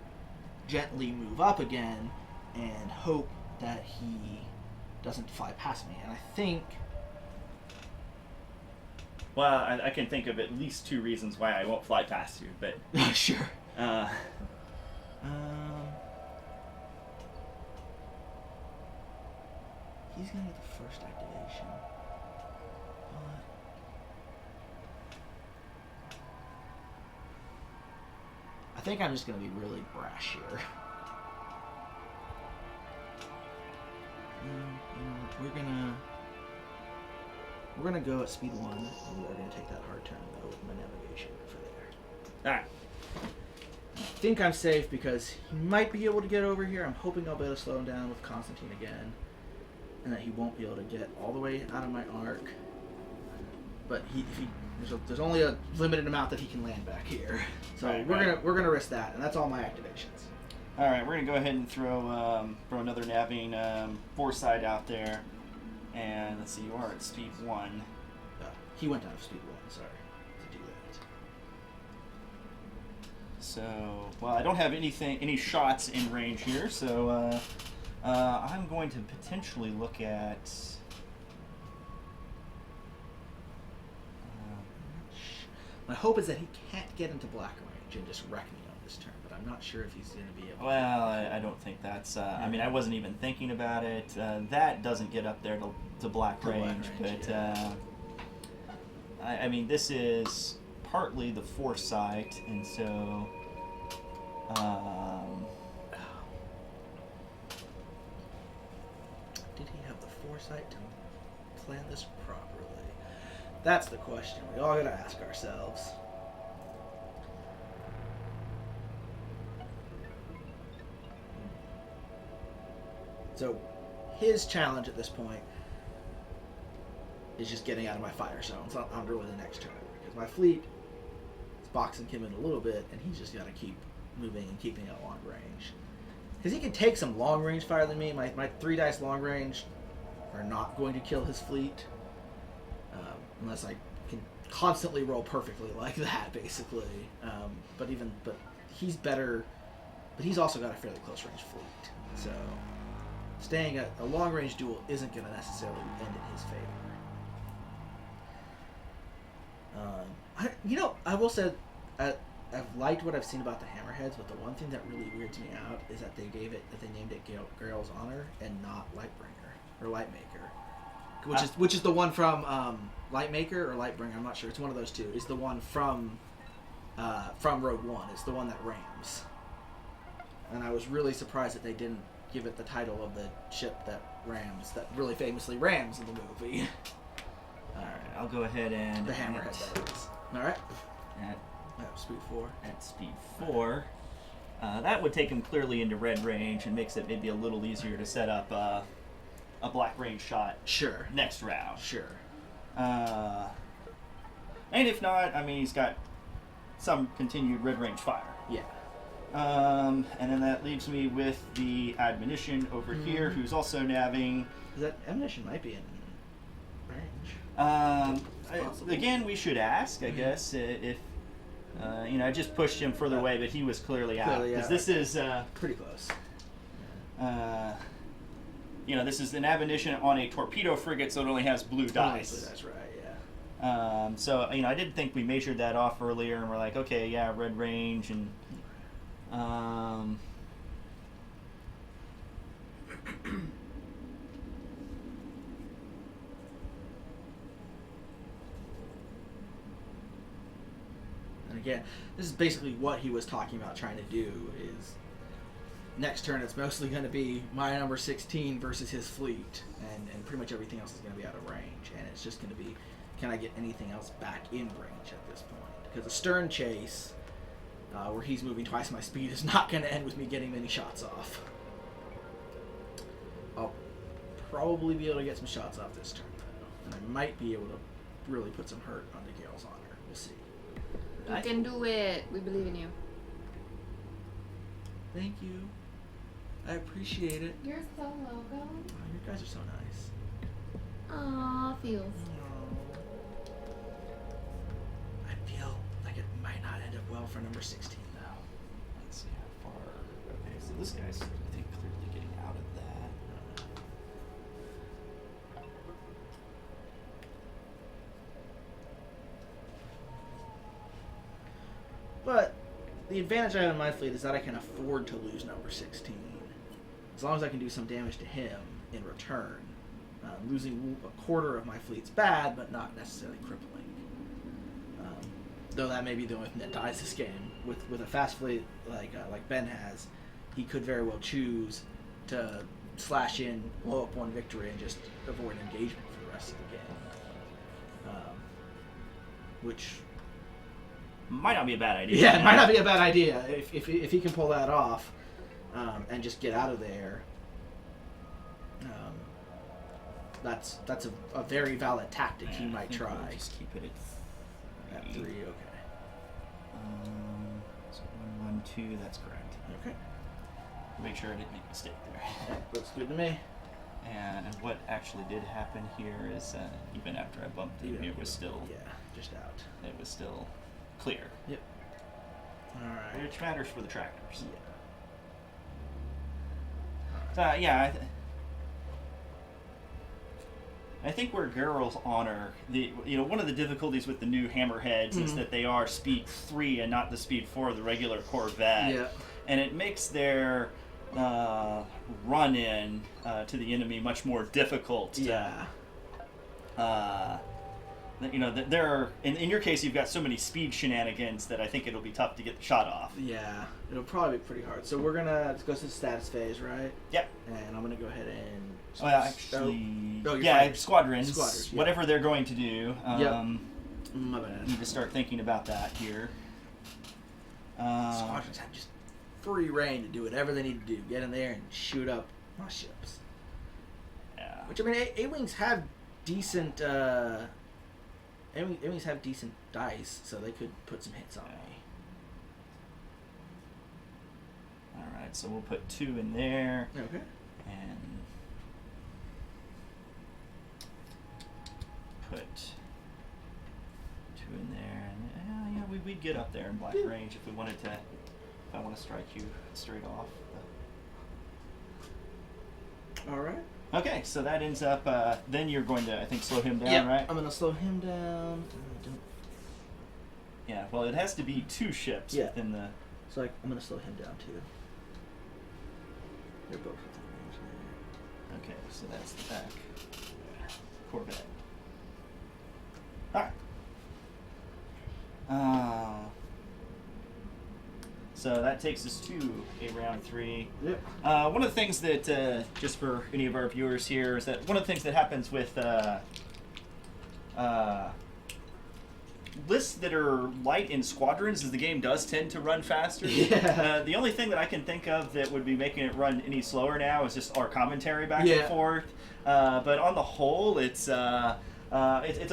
gently move up again and hope that he doesn't fly past me. And I think... Well, I can think of at least 2 reasons why I won't fly past you, but... Sure. He's going to get the first activation. I think I'm just going to be really brash here. We're gonna go at speed 1, and we are gonna take that hard turn though with my navigation for there. Alright. I think I'm safe because he might be able to get over here. I'm hoping I'll be able to slow him down with Constantine again, and that he won't be able to get all the way out of my arc. But there's only a limited amount that he can land back here, so we're gonna risk that, and that's all my activations. All right, we're gonna go ahead and throw another nabbing foresight out there, and let's see, you are at speed 1. He went down to speed 1. Sorry to do that. So, well, I don't have any shots in range here, so I'm going to potentially look at. My hope is that he can't get into black range and just wreck me on this turn, but I'm not sure if he's going to be able Well, I don't think that's... I mean, I wasn't even thinking about it. That doesn't get up there to black range, but... Yeah. I mean, this is partly the foresight, and so... Did he have the foresight to plan this properly? That's the question we all gotta ask ourselves. So, his challenge at this point is just getting out of my fire zone. It's not on really the next turn, because my fleet is boxing him in a little bit, and he's just got to keep moving and keeping at long range. Because he can take some long range fire than me. My 3 dice long range are not going to kill his fleet. Unless I can constantly roll perfectly like that, basically. But he's better. But he's also got a fairly close range fleet, so staying at a long range duel isn't going to necessarily end in his favor. I will say I've liked what I've seen about the Hammerheads, but the one thing that really weirds me out is that they named it Grail's Honor and not Lightbringer or Lightmaker, which is the one from Lightmaker or Lightbringer. I'm not sure. It's one of those two. It's the one from Rogue One. It's the one that rams. And I was really surprised that they didn't give it the title of the ship that rams, that really famously rams in the movie. Alright, I'll go ahead and... The Hammerhead, that is. Alright. At speed 4. At speed 4. That would take him clearly into red range and makes it maybe a little easier to set up a black range shot. Sure. Next round. Sure. And if not, I mean, he's got some continued red range fire. Yeah. And then that leaves me with the Admonition over here, who's also nabbing. That Admonition might be in range. Again, we should ask, I guess, if I just pushed him further away, but he was clearly out. Because this is pretty close. This is an Admonition on a torpedo frigate, so it only has blue dice. That's right. Yeah. So I did think we measured that off earlier, and we're like, okay, yeah, red range, and and again, this is basically what he was talking about trying to do. Is next turn it's mostly going to be my number 16 versus his fleet, and pretty much everything else is going to be out of range, and it's just going to be, can I get anything else back in range at this point? Because a stern chase, where he's moving twice my speed, is not going to end with me getting many shots off. I'll probably be able to get some shots off this turn, though, and I might be able to really put some hurt onto Gale's Honor. We'll see. You can do it. We believe in you. Thank you. I appreciate it. You're so welcome. Oh, you guys are so nice. Aw, feels. I feel like it might not end up well for number 16, though. Let's see how far. Okay, so this guy's, I think, clearly getting out of that. But the advantage I have in my fleet is that I can afford to lose number 16. As long as I can do some damage to him in return. Losing a quarter of my fleet's bad, but not necessarily crippling. Though that may be the only thing that dies this game. With a fast fleet like Ben has, he could very well choose to slash in, blow up one victory, and just avoid engagement for the rest of the game. Which Might not be a bad idea. yeah, it might not be a bad idea if he can pull that off, and just get out of there. That's a very valid tactic he might try. We'll just keep it at 3. At 3, okay. So 1, 1, 2. That's correct. Okay. Make sure I didn't make a mistake there. Looks good to me. And what actually did happen here is even after I bumped him, it was still just out. It was still clear. Yep. All right. Which matters for the tractors. Yeah. I think where Geralt's honor, one of the difficulties with the new Hammerheads is that they are speed 3 and not the speed 4 of the regular Corvette. Yeah. And it makes their run-in to the enemy much more difficult. Yeah. There are, in your case, you've got so many speed shenanigans that I think it'll be tough to get the shot off. Yeah. It'll probably be pretty hard. So we're gonna go to the status phase, right? Yep. And I'm gonna go ahead and. Well, actually, you're yeah, fine. squadrons, Yeah. whatever they're going to do. My bad. Need to start thinking about that here. Squadrons have just free reign to do whatever they need to do. Get in there and shoot up my ships. Yeah. Which, I mean, A-Wings have decent, A-Wings have decent dice, so they could put some hits on me. Alright, so we'll put 2 in there. Okay. And put 2 in there. And we'd get up there in black range if we wanted to. If I want to strike you straight off. Alright. Okay, so that ends up, then you're going to, I think, slow him down, right? I'm going to slow him down. Yeah, well, it has to be 2 ships within the... So I'm going to slow him down, too. They're both within range there. Okay, so that's the back Corvette. Alright. So that takes us to a round 3. Yep. One of the things that, just for any of our viewers here, is that one of the things that happens with lists that are light in squadrons is the game does tend to run faster. Yeah. The only thing that I can think of that would be making it run any slower now is just our commentary back and forth. But on the whole, it's a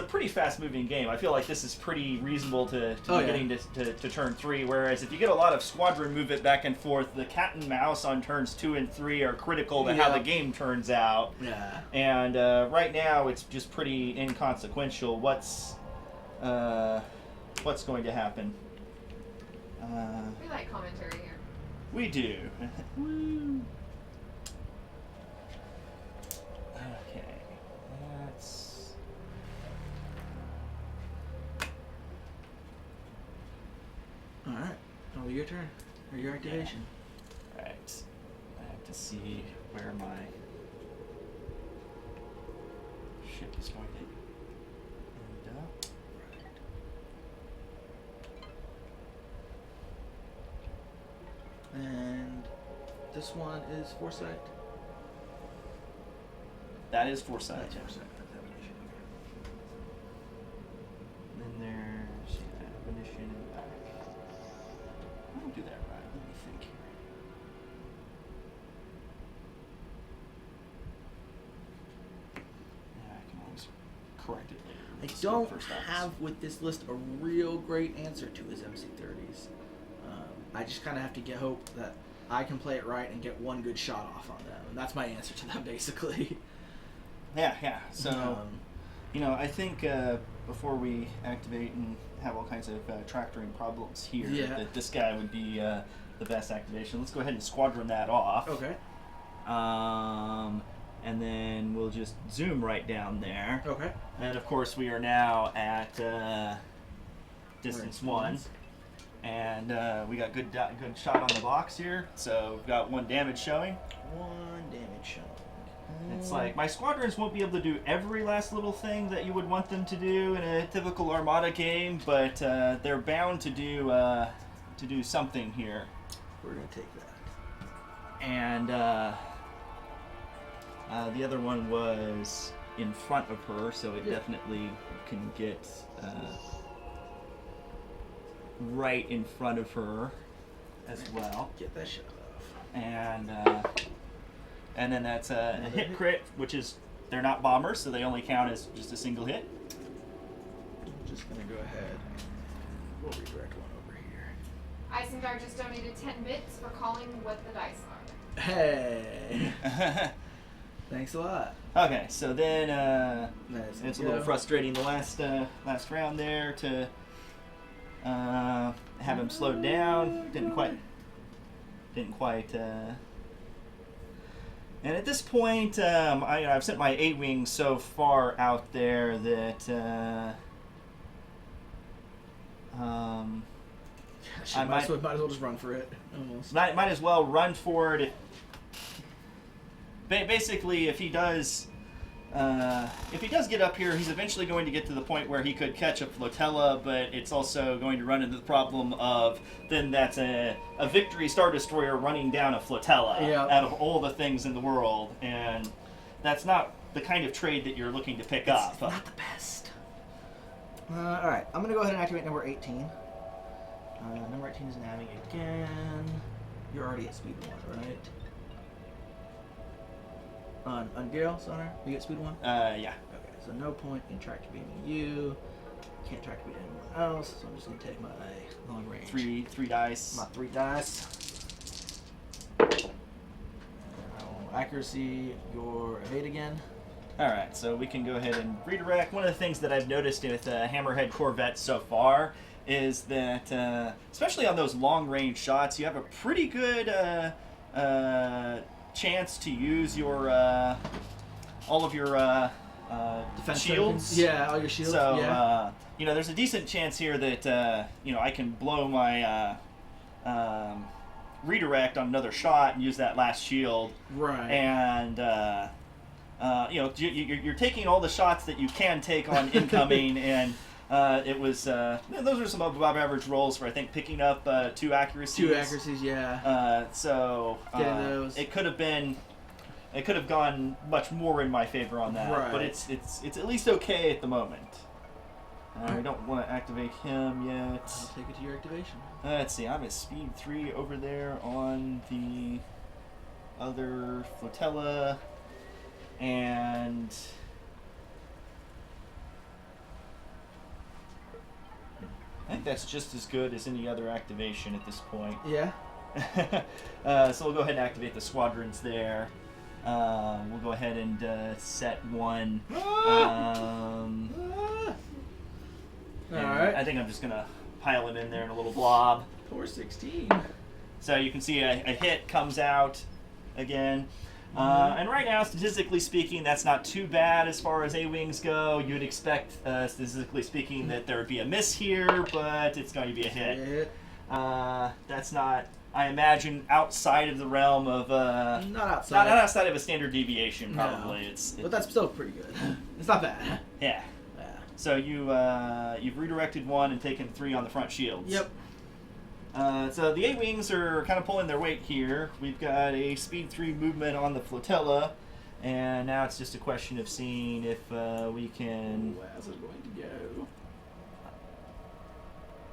pretty fast-moving game. I feel like this is pretty reasonable to be getting to turn 3, whereas if you get a lot of squadron movement back and forth, the cat and mouse on turns 2 and 3 are critical to how the game turns out. Yeah. And right now, it's just pretty inconsequential. What's going to happen? We like commentary here. We do. Woo. Okay. That's... Alright. Oh, your turn. Or your activation. Right. I have to see where my ship is going to end up. And this one is Foresight. That is Foresight. That's Foresight. Then there's ammunition in the back. I don't do that right. Let me think here. Yeah, I can always correct it later. I Let's do don't first ops. have with this list a real great answer to his MC30s. I just kind of have to get hope that I can play it right and get one good shot off on them. And that's my answer to them, basically. Yeah. So, I think before we activate and have all kinds of tractoring problems here, that this guy would be the best activation. Let's go ahead and squadron that off. Okay. And then we'll just zoom right down there. Okay. And of course we are now at distance 1. And we got good shot on the box here. So we've got 1 damage showing. 1 damage showing. It's like my squadrons won't be able to do every last little thing that you would want them to do in a typical Armada game, but they're bound to do something here. We're gonna take that. And the other one was in front of her, so it definitely can get right in front of her as well. Get that shot off. And then that's a hit crit, which is, they're not bombers, so they only count as just a single hit. I'm just gonna go ahead. We'll redirect one over here. Isengard just donated 10 bits for calling what the dice are. Hey. Thanks a lot. Okay, so then Nice. it's a little frustrating the last round there to have him slowed down. Didn't quite. And at this point, I've sent my A-wing so far out there that I might as well just run for it. Almost. might as well run for it. Basically, if he does get up here, he's eventually going to get to the point where he could catch a flotilla, but it's also going to run into the problem of then that's a Victory Star Destroyer running down a flotilla out of all the things in the world, and that's not the kind of trade that you're looking to pick up. It's not the best. Alright, I'm going to go ahead and activate number 18. Number 18 is nabbing again. You're already at speed 1, right? On Gale, Sonar, you get speed 1? Yeah. Okay, so no point in tractor beaming you. Can't tractor beam anyone else, so I'm just going to take my long range. Three dice. My 3 dice. Accuracy, your evade again. Alright, so we can go ahead and redirect. One of the things that I've noticed with Hammerhead Corvettes so far is that, especially on those long-range shots, you have a pretty good chance to use your all of your Defense shields. tokens. Yeah, all your shields. So yeah. there's a decent chance here that I can blow my redirect on another shot and use that last shield. Right. And you're taking all the shots that you can take on incoming, and it was those are some above average rolls for I think picking up 2 accuracies. 2 accuracies, yeah. So getting those. It could have gone much more in my favor on that, Right. but it's at least okay at the moment. I don't want to activate him yet. I'll take it to your activation. Let's see, I'm at speed 3 over there on the other flotilla, and I think that's just as good as any other activation at this point. Yeah. So we'll go ahead and activate the squadrons there. We'll go ahead and set 1. Alright. I think I'm just going to pile him in there in a little blob. 416. So you can see a hit comes out again. And right now, statistically speaking, that's not too bad as far as A-wings go. You'd expect, statistically speaking, that there would be a miss here, but it's going to be a hit. That's not, I imagine, outside of the realm of... not outside. Not outside of a standard deviation, probably. No. But that's still pretty good. It's not bad. Yeah. So you've redirected 1 and taken 3 on the front shields. Yep. So the A-wings are kind of pulling their weight here. We've got a speed 3 movement on the flotilla, and now it's just a question of seeing if we can... How's it going to go?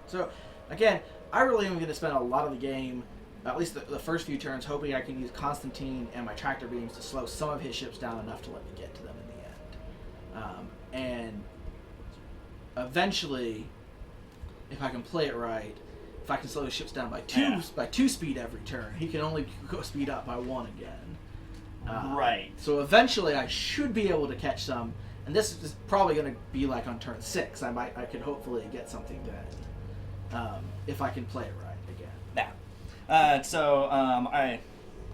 So, again, I really am going to spend a lot of the game, at least the first few turns, hoping I can use Constantine and my tractor beams to slow some of his ships down enough to let me get to them in the end. And eventually, if I can play it right, if I can slow his ships down by Yeah. two speed every turn, he can only go speed up by 1 again. Right. So eventually, I should be able to catch some, and this is probably going to be like on turn 6. I could hopefully get something then, if I can play it right again. I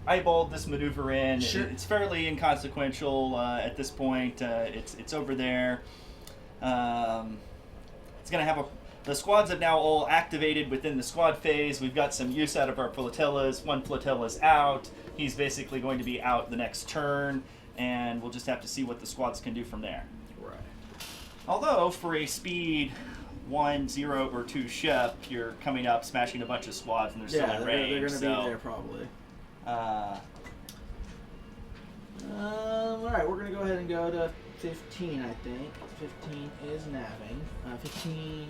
eyeballed this maneuver in. Sure. It's fairly inconsequential at this point. It's over there. It's going to have the squads have now all activated within the squad phase. We've got some use out of our flotillas. One flotilla's out. He's basically going to be out the next turn, and we'll just have to see what the squads can do from there. Right. Although, for a speed 1, 0, or 2 ship, you're coming up, smashing a bunch of squads, and they're still in range. They're going to so, be there probably. Uh, All right, we're going to go ahead and go to 15, I think. 15 is navving. 15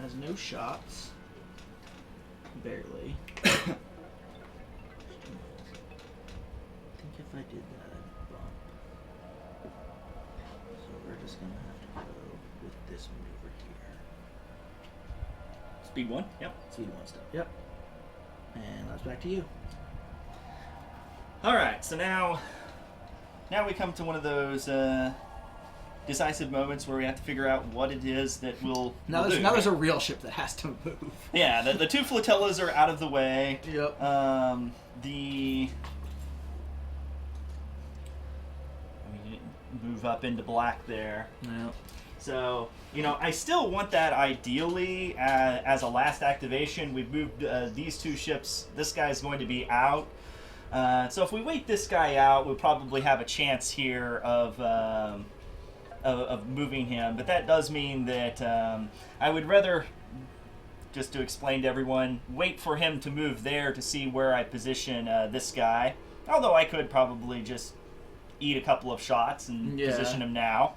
has no shots. Barely. I think if I did that, I'd bump. So we're just going to have to go with this maneuver here. Speed 1? Yep. Speed 1 stuff. Yep. And that's back to you. Alright, so now we come to one of those decisive moments where we have to figure out what it is that will Now there's a real ship that has to move. Yeah, the 2 flotillas are out of the way. Yep. Move up into black there. Yep. So, I still want that ideally as a last activation. We've moved these 2 ships. This guy's going to be out. So if we wait this guy out, we'll probably have a chance here of moving him. But that does mean that I would rather, just to explain to everyone, wait for him to move there to see where I position this guy. Although I could probably just eat a couple of shots and position him now.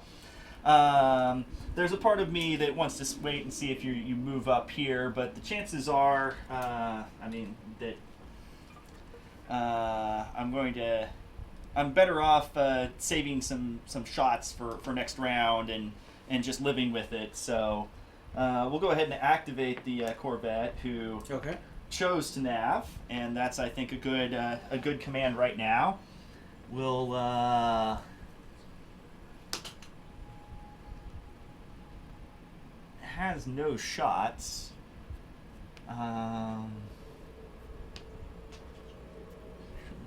There's a part of me that wants to wait and see if you move up here, but the chances are, that I'm better off saving some shots for next round and just living with it. So we'll go ahead and activate the Corvette, who chose to nav, and that's, I think, a good command right now. We'll has no shots. Actually,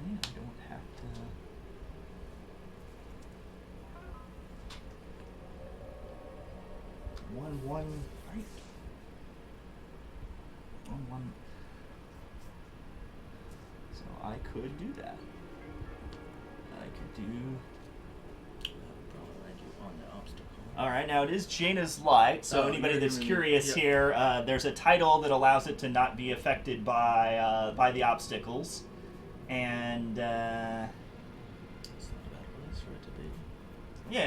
I don't have to. 1-1, right? 1-1. So I could do that. I could do. All right, now it is Jaina's Light, so anybody that's curious here, there's a title that allows it to not be affected by the obstacles, and yeah,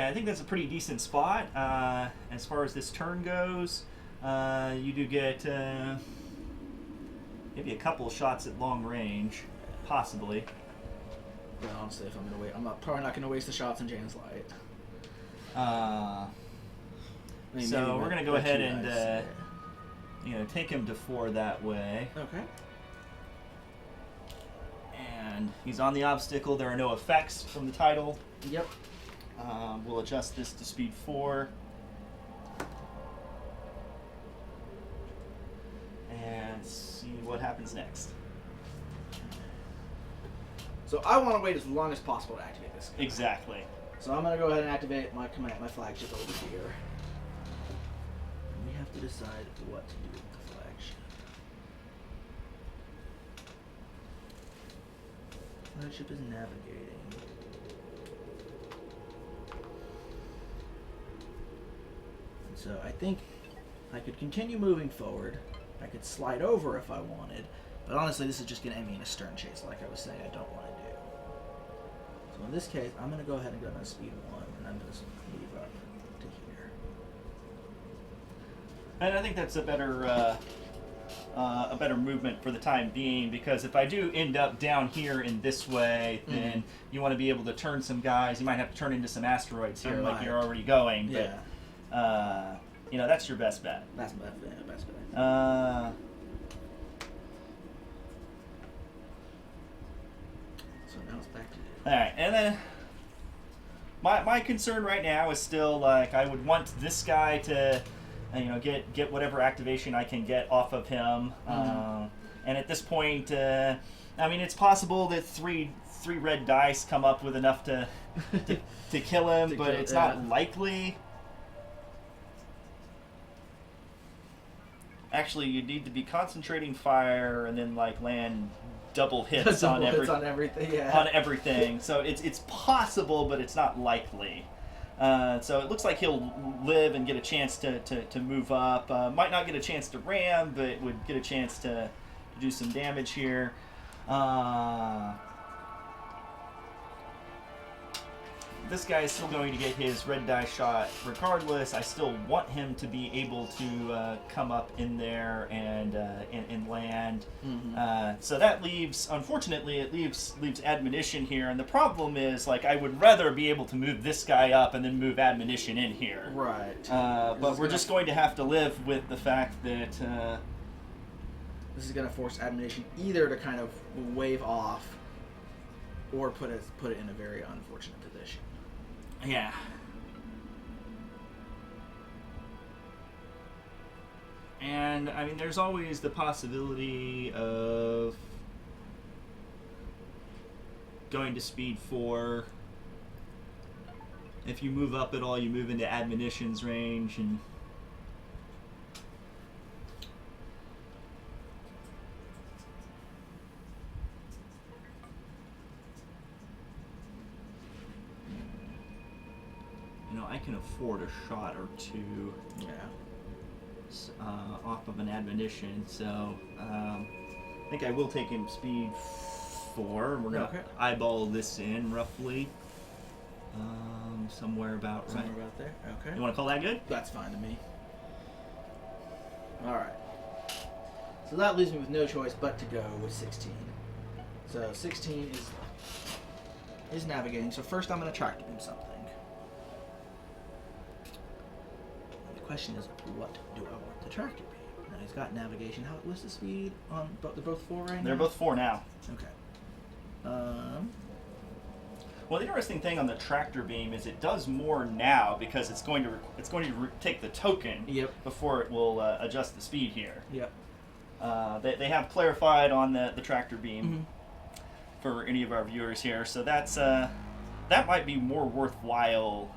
I think that's a pretty decent spot. As far as this turn goes, you do get maybe a couple of shots at long range, possibly. But honestly, if I'm gonna wait, probably not gonna waste the shots in Jane's Light. So we're gonna go ahead and take him to 4 that way. Okay. And he's on the obstacle. There are no effects from the title. Yep. We'll adjust this to speed 4. And see what happens next. So I want to wait as long as possible to activate this guy. Exactly. So I'm going to go ahead and activate my flagship over here. And we have to decide what to do with the flagship. Flagship is navigating. And so I think I could continue moving forward. I could slide over if I wanted. But honestly, this is just going to end me in a stern chase, like I was saying I don't want to do. So in this case, I'm going to go ahead and go down to speed 1, and I'm going to move up to here. And I think that's a better movement for the time being, because if I do end up down here in this way, then you want to be able to turn some guys. You might have to turn into some asteroids here, like you're already going. But, that's your best bet. That's my best bet. So now it's back to you. All right, and then my concern right now is still like I would want this guy to, get whatever activation I can get off of him. And at this point, it's possible that three red dice come up with enough to kill him, but it's not likely. Actually, you need to be concentrating fire and then land double hits on everything. Yeah. On everything. So it's possible, but it's not likely. So it looks like he'll live and get a chance to move up. Might not get a chance to ram, but would get a chance to do some damage here. This guy is still going to get his red die shot regardless. I still want him to be able to come up in there and land. So that leaves, unfortunately, it leaves admonition here. And the problem is, I would rather be able to move this guy up and then move admonition in here. Right. But we're just going to have to live with the fact that this is going to force admonition either to kind of wave off or put it in a very unfortunate position. Yeah. And, there's always the possibility of going to speed 4. If you move up at all, you move into admonition's range, and I can afford a shot or two off of an admonition, so I think I will take him speed 4. We're going to eyeball this in roughly. Somewhere about right. Somewhere about there. Okay. You want to call that good? That's fine to me. All right. So that leaves me with no choice but to go with 16. So 16 is navigating. So first I'm going to tractor beam something. The question is, what do I want the tractor beam? Now he's got navigation. What's the speed on? They're both 4 right now. They're both 4 now. Okay. Well, the interesting thing on the tractor beam is it does more now because it's going to take the token before it will adjust the speed here. Yep. They have clarified on the tractor beam for any of our viewers here, so that's that might be more worthwhile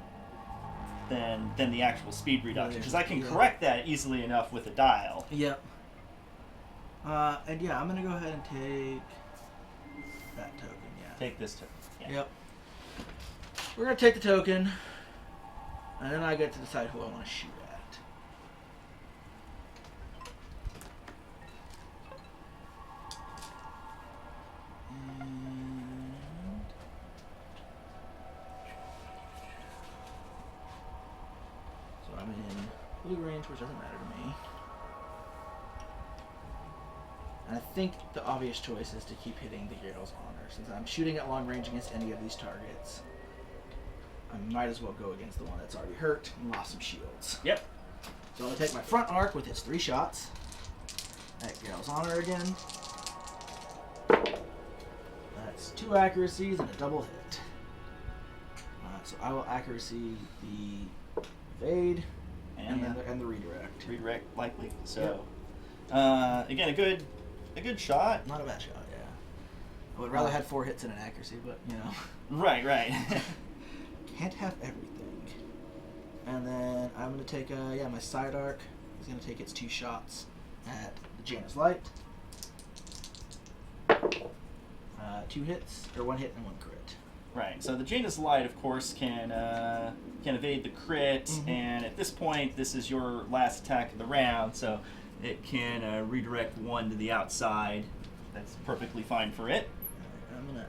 than the actual speed reduction because I can correct that easily enough with a dial. Yep. And yeah, I'm gonna go ahead and take that token. Yeah. Take this token. Yeah. Yep. We're going to take the token, and then I get to decide who I want to shoot at. So I'm in blue range, which doesn't matter to me. And I think the obvious choice is to keep hitting the Geralt's Honor. Since I'm shooting at long range against any of these targets, I might as well go against the one that's already hurt and lost some shields. Yep. So I'm going to take my front arc with its 3 shots at Geralt's Honor again. That's 2 accuracies and a double hit. So I will accuracy the evade and the redirect. Redirect likely. So again, a good shot. Not a bad shot, yeah. I would rather had 4 hits and an accuracy, but Right. Can't have everything. And then I'm going to take my side arc is going to take its 2 shots at the Janus Light. 2 hits, or 1 hit and 1 crit. Right. So the Janus Light, of course, can evade the crit, and at this point, this is your last attack of the round, so it can redirect 1 to the outside. That's perfectly fine for it. Right, I'm gonna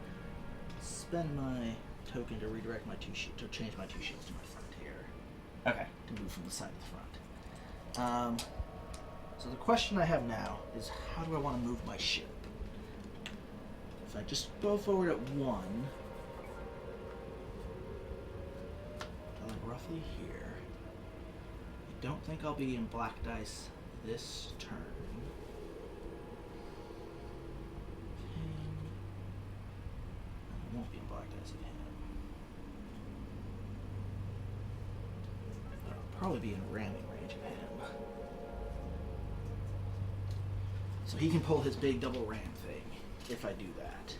spend my token to redirect my 2 shields, to change my 2 shields to my front here. Okay. To move from the side to the front. So the question I have now is, how do I want to move my ship? If I just go forward at 1, like roughly here, don't think I'll be in black dice this turn. I won't be in black dice with him. I'll probably be in ramming range of him. So he can pull his big double ram thing if I do that.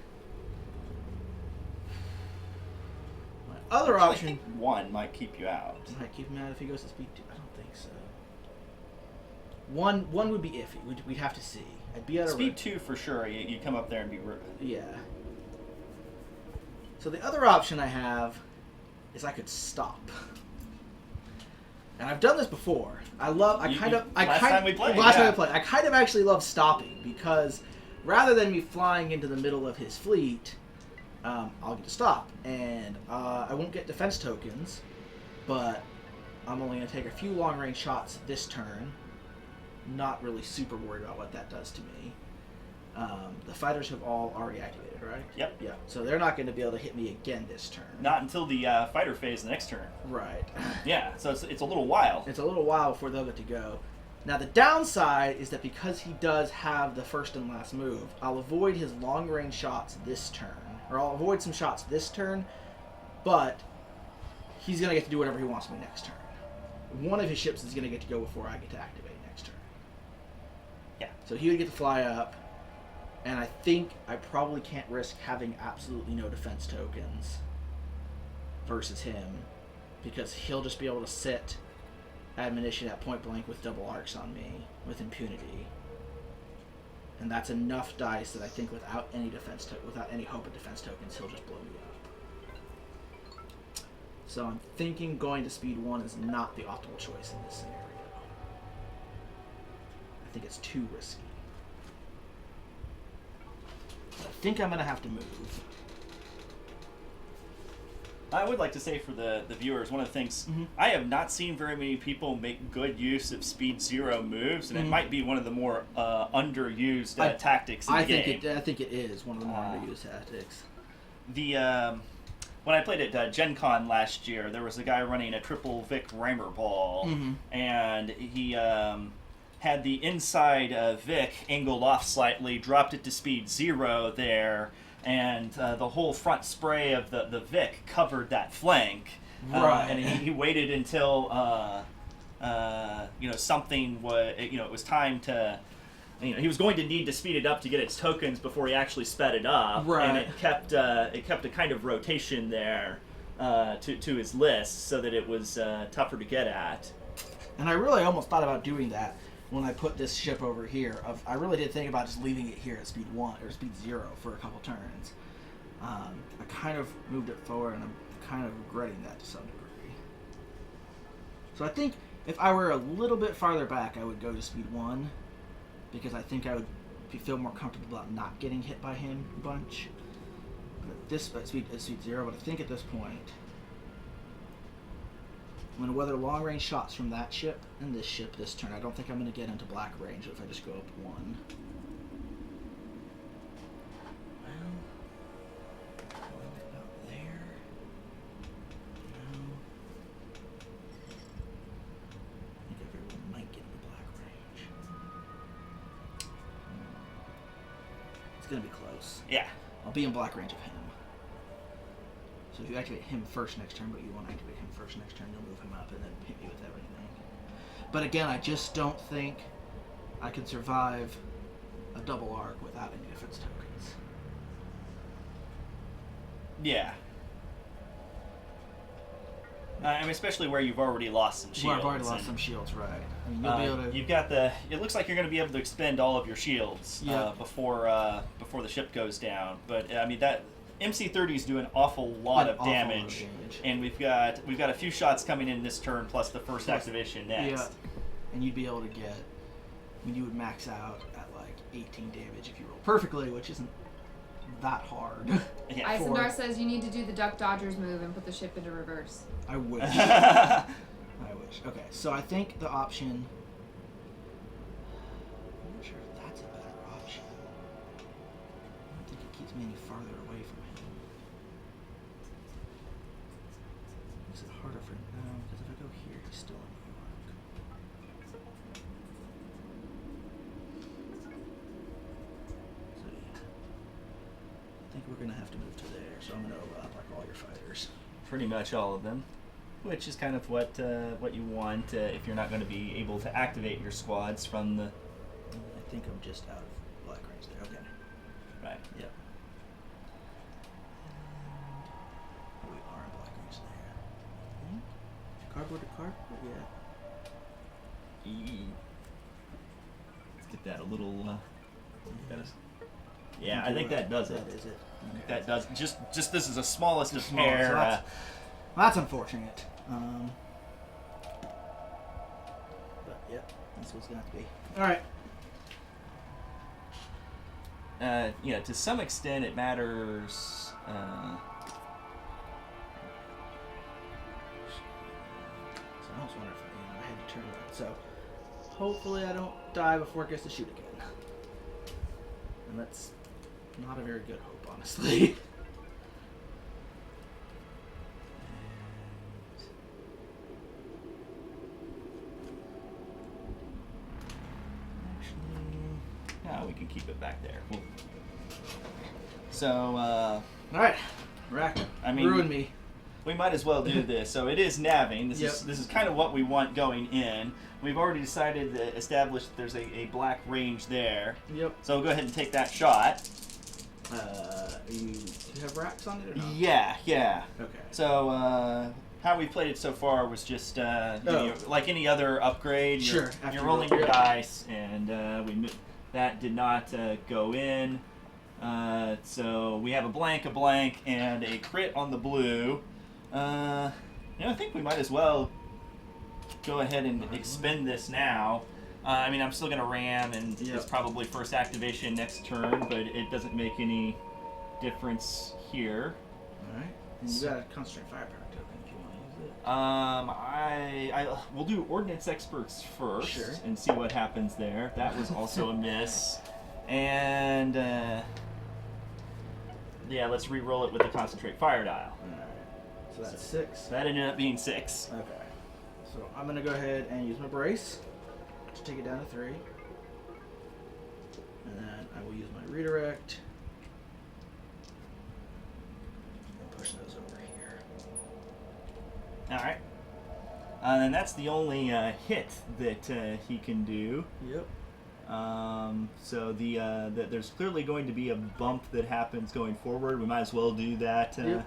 My other Actually, I option... think 1 might keep you out. Might keep him out if he goes to speed 2. I don't think so. One would be iffy. We'd have to see. I'd be out of Speed 2 for sure. You come up there and be... Yeah. So the other option I have is I could stop. And I've done this before. Last time we played, I kind of actually love stopping because rather than me flying into the middle of his fleet, I'll get to stop. And I won't get defense tokens, but I'm only going to take a few long-range shots this turn. Not really super worried about what that does to me. The fighters have all already activated, right? Yep. Yeah. So they're not going to be able to hit me again this turn. Not until the fighter phase the next turn. Right. Yeah, so it's a little while. It's a little while before they'll get to go. Now the downside is that because he does have the first and last move, I'll avoid his long-range shots this turn. Or I'll avoid some shots this turn, but he's going to get to do whatever he wants to me next turn. One of his ships is going to get to go before I get to activate next turn. Yeah. So he would get to fly up, and I think I probably can't risk having absolutely no defense tokens versus him, because he'll just be able to sit admonition at point blank with double arcs on me with impunity. And that's enough dice that I think without any without any hope of defense tokens, he'll just blow me up. So I'm thinking going to speed 1 is not the optimal choice in this scenario. I think it's too risky. I think I'm going to have to move. I would like to say for the viewers, one of the things, I have not seen very many people make good use of speed 0 moves, and it might be one of the more underused tactics in the game. I think it is one of the more underused tactics. When I played at Gen Con last year, there was a guy running a triple Vic Rammer ball, and he had the inside Vic angled off slightly, dropped it to speed 0 there, and the whole front spray of the Vic covered that flank. Right. And he waited until something was, it was time to, he was going to need to speed it up to get its tokens before he actually sped it up. Right. And it kept a kind of rotation there to his list so that it was tougher to get at. And I really almost thought about doing that when I put this ship over here. I really did think about just leaving it here at speed 1 or speed 0 for a couple turns. I kind of moved it forward, and I'm kind of regretting that to some degree. So I think if I were a little bit farther back, I would go to speed 1, because I think I would feel more comfortable about not getting hit by him a bunch. But at speed 0, but I think at this point, I'm going to weather long-range shots from that ship and this ship this turn. I don't think I'm going to get into black range if I just go up 1. Well, about there. No. I think I very well might get into black range. It's going to be close. Yeah. I'll be in black range of him. So if you activate him first next turn, but you want to activate him first next turn, you'll move him up and then hit me with everything. But again, I just don't think I can survive a double arc without any defense tokens. Yeah. I mean, especially where you've already lost some shields. Well, I've already lost some shields, right. I mean, you'll be able to... You've got it looks like you're going to be able to expend all of your shields before the ship goes down. But, I mean, that... MC30s do an awful lot of damage, and we've got a few shots coming in this turn, plus the first activation next. Yeah, and you'd be able to get, I mean, you would max out at like 18 damage if you roll perfectly, which isn't that hard. Yeah. Isendar says you need to do the Duck Dodgers move and put the ship into reverse. I wish. I wish. Okay, so I think the option... I'm not sure if that's a better option. I don't think it keeps me any farther away from him. Is it harder for... No, because if I go here, he's still in New York. we're gonna have to move to there, so I'm gonna overlap like all your fighters. Pretty much all of them, which is kind of what you want if you're not going to be able to activate your squads from the. I think I'm just out of black rings there. Okay. Right. Yep. And we are in black rings there. Cardboard to cardboard? Yeah. Let's get that a little. Yeah, I think that does it. That is it. Okay. That does just this is the smallest of Small, pair. so that's unfortunate. But yep, that's what's gonna have to be. All right. Yeah, to some extent it matters. So I almost wonder if I had to turn that. So hopefully I don't die before it gets to shoot again. And that's not a very good hope, honestly. We can keep it back there. So, All right, Rack. I mean, ruin me. We might as well do this. So it is navving. This Yep. is kind of what we want going in. We've already decided to establish that there's a black range there. Yep. So go ahead and take that shot. Do you have racks on it or not? Yeah. Okay. So how we played it so far was just like any other upgrade. Sure. You're rolling your dice, and that did not go in. So we have a blank, and a crit on the blue. I think we might as well go ahead and expend this now. I mean, I'm still going to ram, and it's probably first activation next turn, but it doesn't make any difference here. All right. And you got a concentrate firepower token if you want to use it. I we'll do ordnance experts first Sure. and see what happens there. That was also a miss, and let's re-roll it with the concentrate fire dial. All right. So that's 6. That ended up being 6. Okay. So I'm gonna go ahead and use my brace to take it down to 3, and then I will use my redirect and push those over here. All right. And that's the only hit that he can do. Yep. So there's clearly going to be a bump that happens going forward. We might as well do that. Do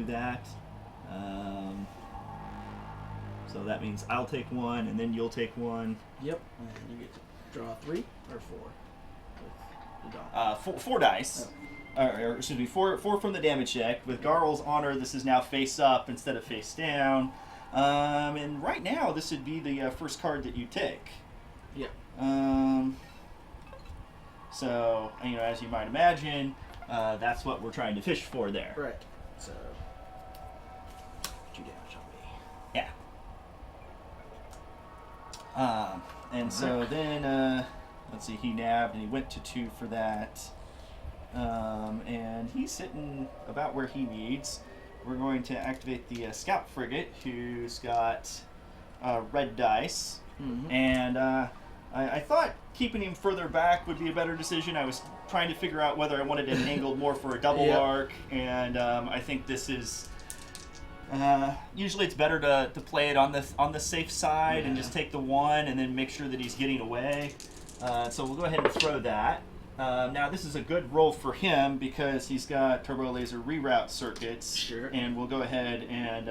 that. So that means I'll take 1, and then you'll take 1. Yep. And you get to draw 3 or 4. With the dog. 4 dice. Or excuse me, 4 from the damage check. With Garl's honor, this is now face up instead of face down. And right now, this would be the first card that you take. Yep. So, as you might imagine, that's what we're trying to fish for there. Right. So 2 damage on me. Yeah. And so then, let's see, he nabbed and he went to 2 for that. And he's sitting about where he needs. We're going to activate the scout frigate, who's got red dice. Mm-hmm. And I thought keeping him further back would be a better decision. I was trying to figure out whether I wanted it angled more for a double arc, and I think this is usually it's better to play it on the safe side and just take the 1 and then make sure that he's getting away. So we'll go ahead and throw that. Now this is a good roll for him because he's got turbo laser reroute circuits. Sure. And we'll go ahead and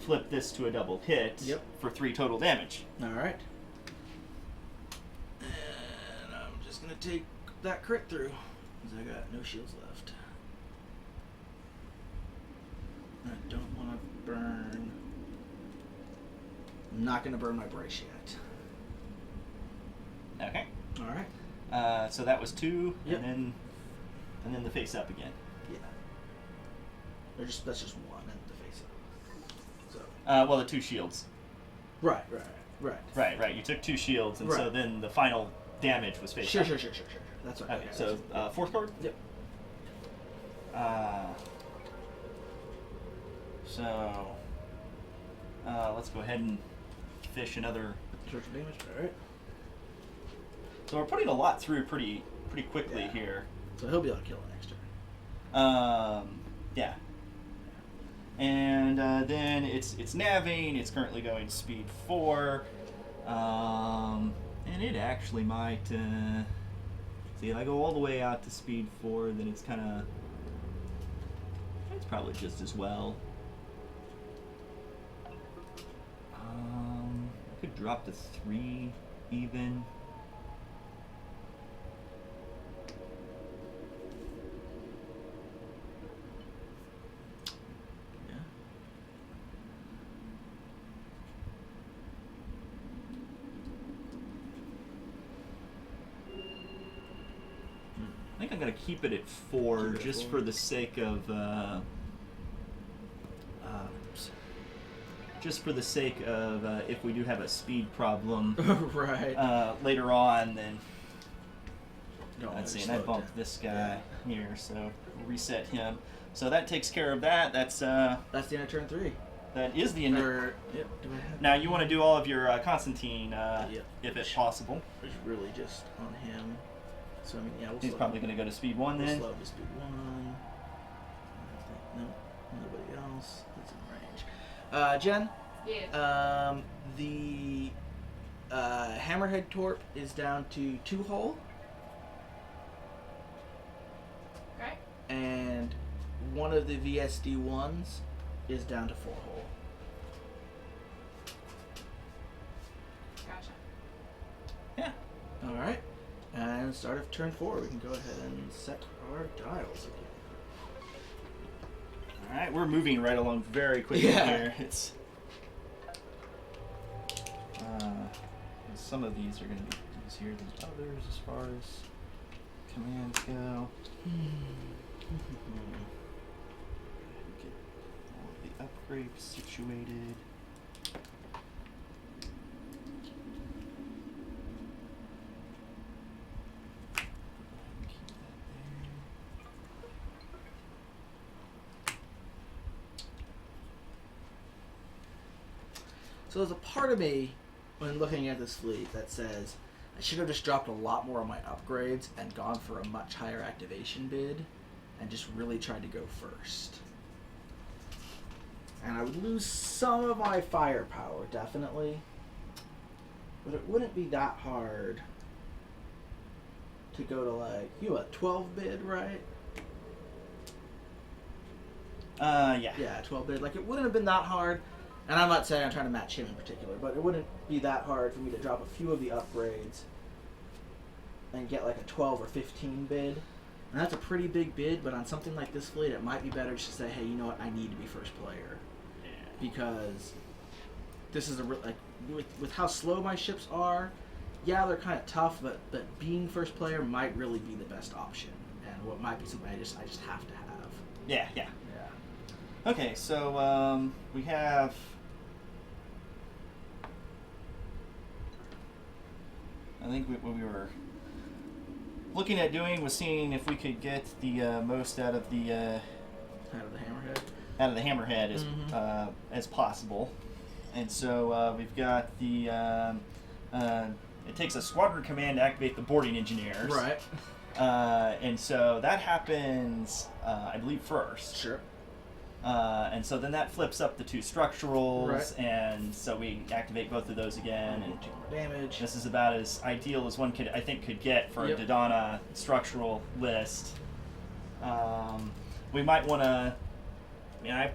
flip this to a double hit for 3 total damage. All right. And I'm just gonna take that crit through because I got no shields left. I don't want to burn. I'm not gonna burn my brace yet. Okay. All right. So that was 2, Yep. and then the face up again. Yeah. That's just 1 and the face up. So. Well, the 2 shields. Right. Right. You took 2 shields, and so Right. then the final damage was face Sure. up. That's right. Okay. So 4th card. Yep. So let's go ahead and fish another. Social damage. All right. So we're putting a lot through pretty quickly here. So he'll be able to kill it next turn. Yeah. And then it's navving. It's currently going speed 4. And it actually might. See, if I go all the way out to speed 4, then it's kind of. It's probably just as well. I could drop to 3 even. I think I'm going to keep it at 4 just for the sake of if we do have a speed problem right. Later on, then Don't let's see, and slow I it bumped down. this guy here, so we'll reset him. So that takes care of that. That's the end of turn 3. that is the end. Or, yep. Do I have Now you want to do all of your Constantine, Yep. if it's possible. It's really just on him. So I mean, yeah, we'll He's slow probably going to go to speed 1 we'll then. slow to speed 1. No, nobody else. That's in range. Jen. Yeah. The Hammerhead Torp is down to 2 hull, Okay. and one of the VSD ones is down to 4 hull. Gotcha. Yeah. All right. And start of turn 4, we can go ahead and set our dials again. All right, we're moving right along very quickly Yeah. here. It's some of these are going to be easier than others as far as commands go. Get all of the upgrades situated. So there's a part of me, when looking at this fleet, that says I should have just dropped a lot more on my upgrades and gone for a much higher activation bid, and just really tried to go first. And I would lose some of my firepower, definitely. But it wouldn't be that hard to go to, like, you a 12 bid, right? Yeah. Yeah, 12 bid. Like, it wouldn't have been that hard. And I'm not saying I'm trying to match him in particular, but it wouldn't be that hard for me to drop a few of the upgrades and get like a 12 or 15 bid. And that's a pretty big bid, but on something like this fleet, it might be better just to say, hey, you know what, I need to be first player. Yeah. Because this is like, with how slow my ships are, yeah, they're kind of tough, but being first player might really be the best option. And what might be something I just have to have. Yeah. Yeah. Okay, so we have. I think what we were looking at doing was seeing if we could get the most out of the hammerhead as possible, and so we've got the it takes a squadron command to activate the boarding engineers, Right. And so that happens I believe first. Sure. And so then that flips up the 2 structurals, Right. and so we activate both of those again, and 2 more damage. this is about as ideal as one could get for Yep. a Dodonna structural list. We might want to. I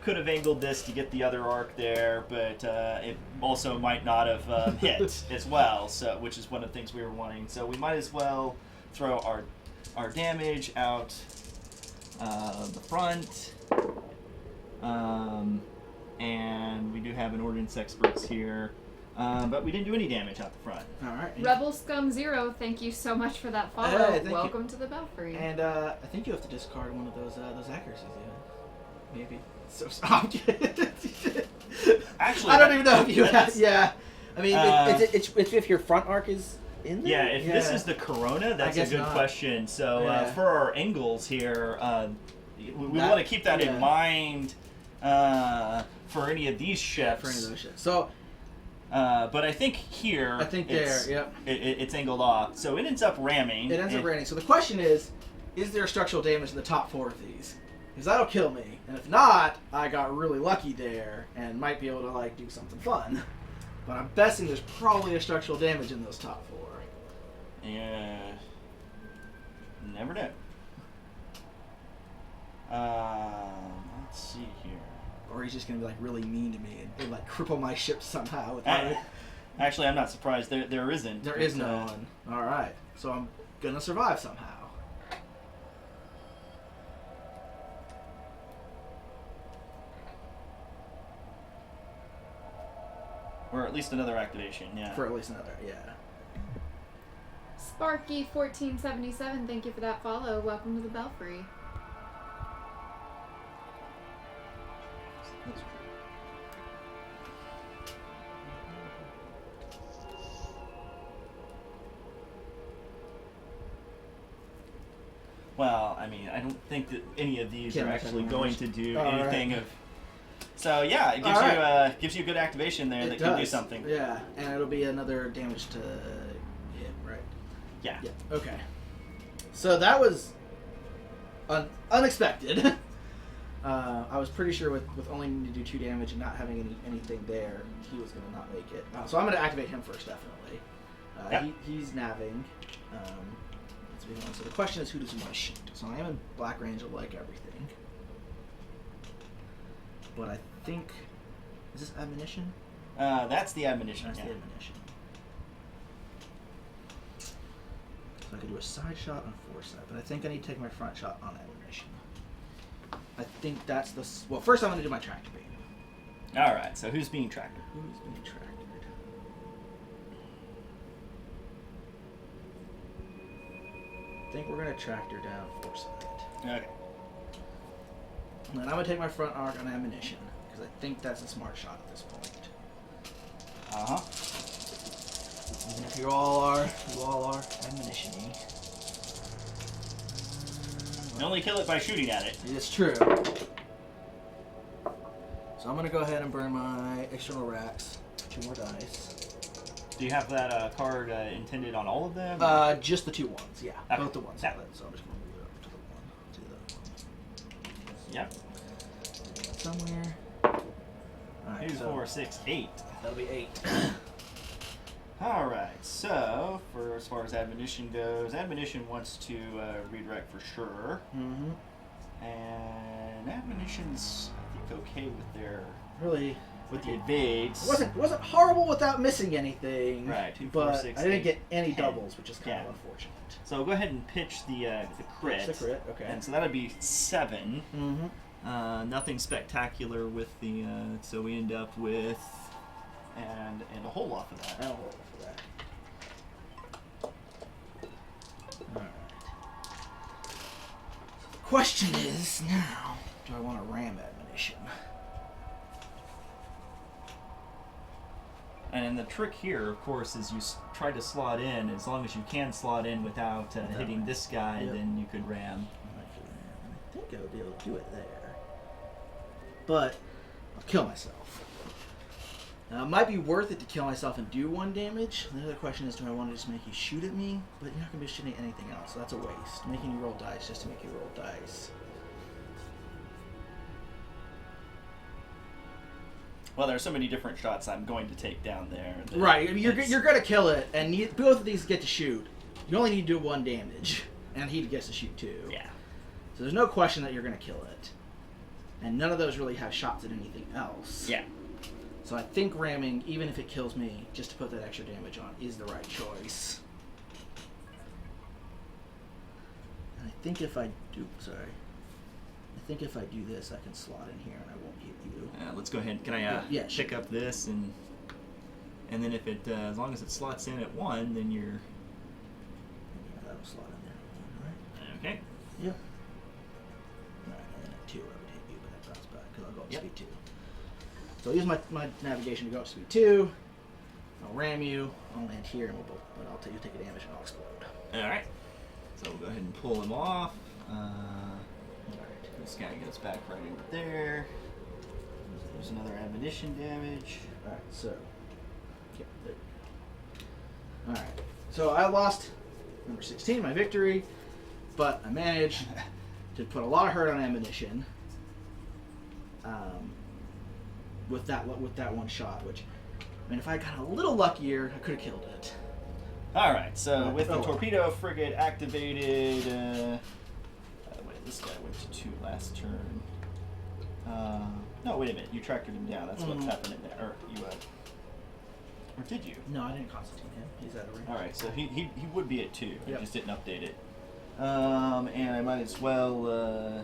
could have angled this to get the other arc there, but it also might not have hit as well. So, which is one of the things we were wanting. So we might as well throw our damage out the front. And we do have an ordnance experts here, but we didn't do any damage out the front. All right. Rebel Scum Zero, thank you so much for that follow. Hey, thank you. Welcome to the Belfry. And I think you have to discard one of those accuracies, even. Maybe. So stop. Actually, I don't even know if you have. that's- Yeah. I mean, it's if your front arc is in there. Yeah, if this is the Corona, that's a guess good not. question. So Yeah. for our angles here, we That- want to keep that yeah. in mind for any of these ships. for any of those shit. So But I think here, I think it's, there, yep. it's angled off, so it ends up ramming. It ends up and- raining. So the question is, is there structural damage in the top 4 of these? Because that'll kill me. And if not, I got really lucky there and might be able to, like, do something fun. But I'm guessing there's probably a structural damage in those top 4. Yeah. Never know. Let's see here. Or he's just going to be, like, really mean to me and like, cripple my ship somehow. Actually, I'm not surprised. There isn't. There is no one. Alright. So I'm going to survive somehow. Or at least another activation, yeah. For at least another, yeah. Sparky1477, thank you for that follow. Welcome to the Belfry. Well, I mean, I don't think that any of these Can't are make actually any going damage. to do All anything right. of. So yeah, it gives you a good activation there that can do something. Yeah, and it'll be another damage to hit, right? Yeah. Yeah. Okay. So that was unexpected. I was pretty sure with only needing to do 2 damage and not having anything there, he was going to not make it. So I'm going to activate him first, definitely. Yep. He's navving. Let's move on. So the question is, who does he want to shoot? So I am in black range of like everything. But I think... Is this admonition? That's the admonition. That's yeah. the admonition. So I could do a side shot on foresight, but I think I need to take my front shot on admonition. I think that's the... Well, first I'm going to do my tractor beam. All right. So who's being tracked? Who's being tractored? I think we're going to tractor down foresight. Okay. And then I'm going to take my front arc on ammunition, because I think that's a smart shot at this point. Even if you all are admonition-y. You only kill it by shooting at it. It's true. So I'm going to go ahead and burn my external racks. 2 more dice. Do you have that card intended on all of them? Just the 2 ones, yeah. Okay. Both the ones. Yeah. So I'm just going to move it up to the 1. Yep. Somewhere. Alright, 2, so 4, 6, 8. that'll be 8. All right. So for as far as admonition goes, admonition wants to redirect for sure, Mm-hmm. and admonition's I think okay with their Really, with the evades. wasn't horrible without missing anything. Right, 2, 4, but 6, I didn't 8, get any 10. doubles, which is kind Yeah. of unfortunate. So go ahead and pitch the crit. It's a crit, okay. And so that'd be 7. Mm-hmm. Nothing spectacular with the. So we end up with and a whole off of that. I'll roll for that. Alright. Question is now, do I want to ram admonition? And the trick here, of course, is you try to slot in. As long as you can slot in without hitting this guy, Yep. then you could ram. I think I would be able to do it there. But I'll kill myself. Now, it might be worth it to kill myself and do 1 damage. The other question is, do I want to just make you shoot at me? But you're not going to be shooting at anything else, so that's a waste. Making you roll dice just to make you roll dice. Well, there are so many different shots I'm going to take down there. that Right, I mean, you're it's- going to kill it, and both of these get to shoot. You only need to do 1 damage, and he gets to shoot 2. Yeah. So there's no question that you're going to kill it. And none of those really have shots at anything else. Yeah. So I think ramming, even if it kills me, just to put that extra damage on, is the right choice. And I think if I do, I think if I do this, I can slot in here and I won't hit you. Let's go ahead. Can I Yeah, pick sure. up this and then if it as long as it slots in at 1, then you're Yeah, that'll slot in there. Alright. okay. Yep. Alright, and then at 2 I would hit you, but that bounce back, because I'll go up to Yep. speed 2. So I'll use my navigation to go up to speed 2. I'll ram you, I'll land here, and but I'll you take a damage and I'll explode. All right. So we'll go ahead and pull him off. Alright. This guy goes back right into there. There's another admonition damage. Alright, so. Yeah, there we go. Alright. So I lost number 16, my victory. but I managed to put a lot of hurt on ammunition with that one shot. Which, I mean, if I got a little luckier, I could have killed it. All right. So with the well. torpedo frigate activated, wait, this guy went to 2 last turn. No, wait a minute. You tracked him down. That's what's happening there. Or you, or did you? No, I didn't Constantine him. He's at a ring. All right. So he would be at 2. Yep. I just didn't update it. And I might as well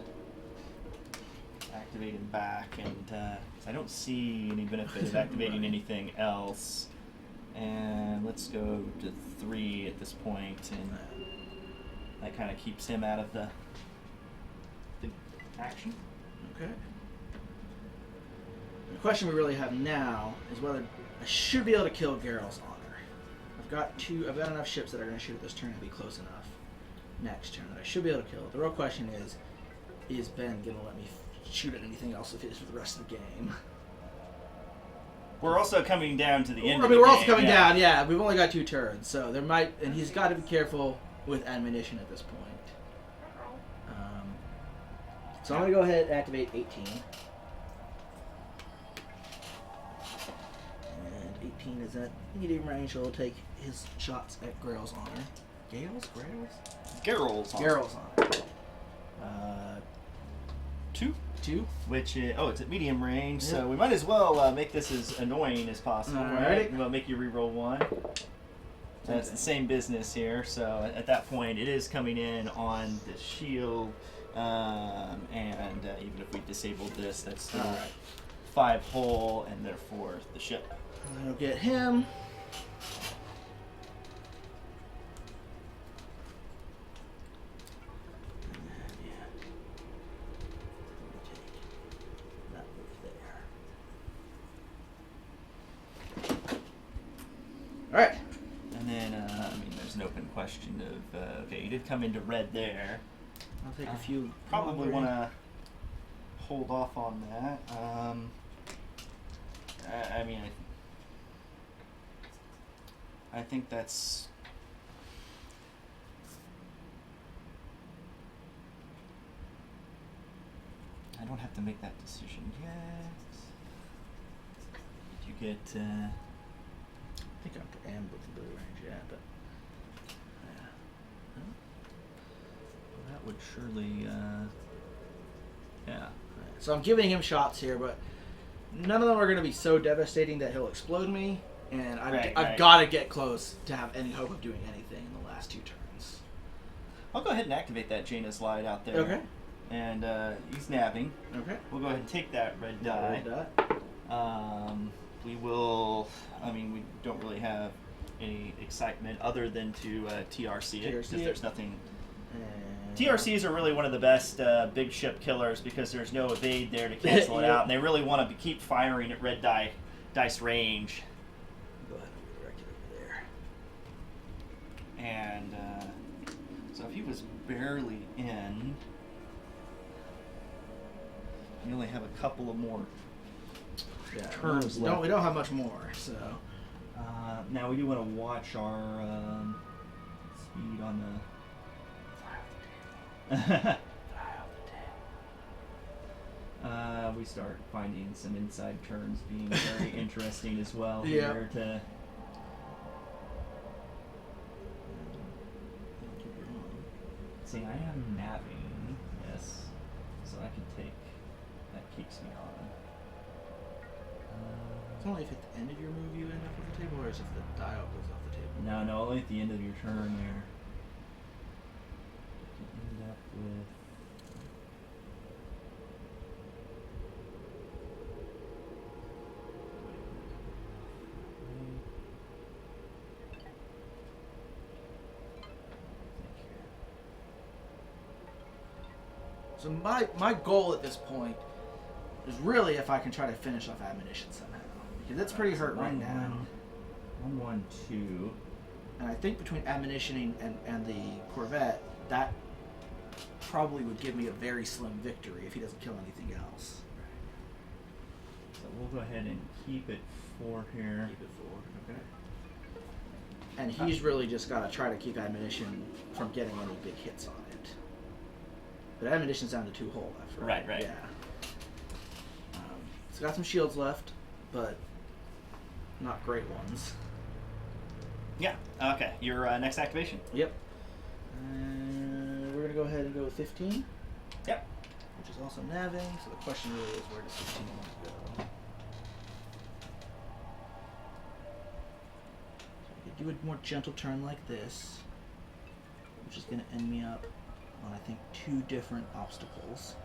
activate him back, and 'cause I don't see any benefit of activating anything else. And let's go to 3 at this point, and that kind of keeps him out of the action. Okay. The question we really have now is whether I should be able to kill Geralt's honor. I've got enough ships that are going to shoot at this turn and be close enough next turn that I should be able to kill it. The real question is Ben going to let me shoot at anything else if it is for the rest of the game? We're also coming down to the end. I mean, we're also coming down. Yeah, we've only got 2 turns, so there might, and he's got to be careful with ammunition at this point. So I'm gonna go ahead and activate 18, and 18 is at medium range, so we'll take his shots at Geralt's honor. Geralt's honor. 2. 2. Which is, it's at medium range, so we might as well make this as annoying as possible. Alright. Right? We'll make you reroll 1. That's the same business here. So at that point, it is coming in on the shield, and even if we disabled this, that's still 5 hull, and therefore the ship. I'll get him. Alright. And then, there's an open question of, okay, you did come into red there. I'll take a few. Probably want to hold off on that. I think that's... I don't have to make that decision yet. Did you get... I think I am within blue range, yeah, but Well, that would surely, yeah. so I'm giving him shots here, but none of them are going to be so devastating that he'll explode me, and I've got to get close to have any hope of doing anything in the last 2 turns. I'll go ahead and activate that Jaina's Light out there. Okay. And he's nabbing. Okay. We'll go ahead and take that red die. Red die. We will. We don't really have any excitement other than to TRC it, because there's nothing. TRCs are really one of the best big ship killers because there's no evade there to cancel it out, and they really want to keep firing at red dice range. Go ahead and direct it over there. And so if he was barely in, we only have a couple of more turns left. We don't have much more, so. Now we do want to watch our speed on the. We start finding some inside turns being very interesting as well here to. See, I am nabbing, yes, so I can take. That keeps me on. It's only if at the end of your move you end up with the table, or is it if the dial goes off the table? No, only at the end of your turn there. You end up with... So my goal at this point is really if I can try to finish off ammunition somehow, because it's pretty hurt right now. 1, 2. And I think between ammunition and the Corvette, that probably would give me a very slim victory if he doesn't kill anything else. So we'll go ahead and keep it 4 here. Keep it 4, okay. And he's really just got to try to keep ammunition from getting any big hits on it. But ammunition's down to 2 hull left, right? Right. Yeah. It's got some shields left, but not great ones. Yeah. Okay. Your next activation. Yep. We're going to go ahead and go with 15. Yep. Which is also navving, so the question really is, where does 15 want to go? Do a more gentle turn like this, which is going to end me up on, I think, 2 different obstacles,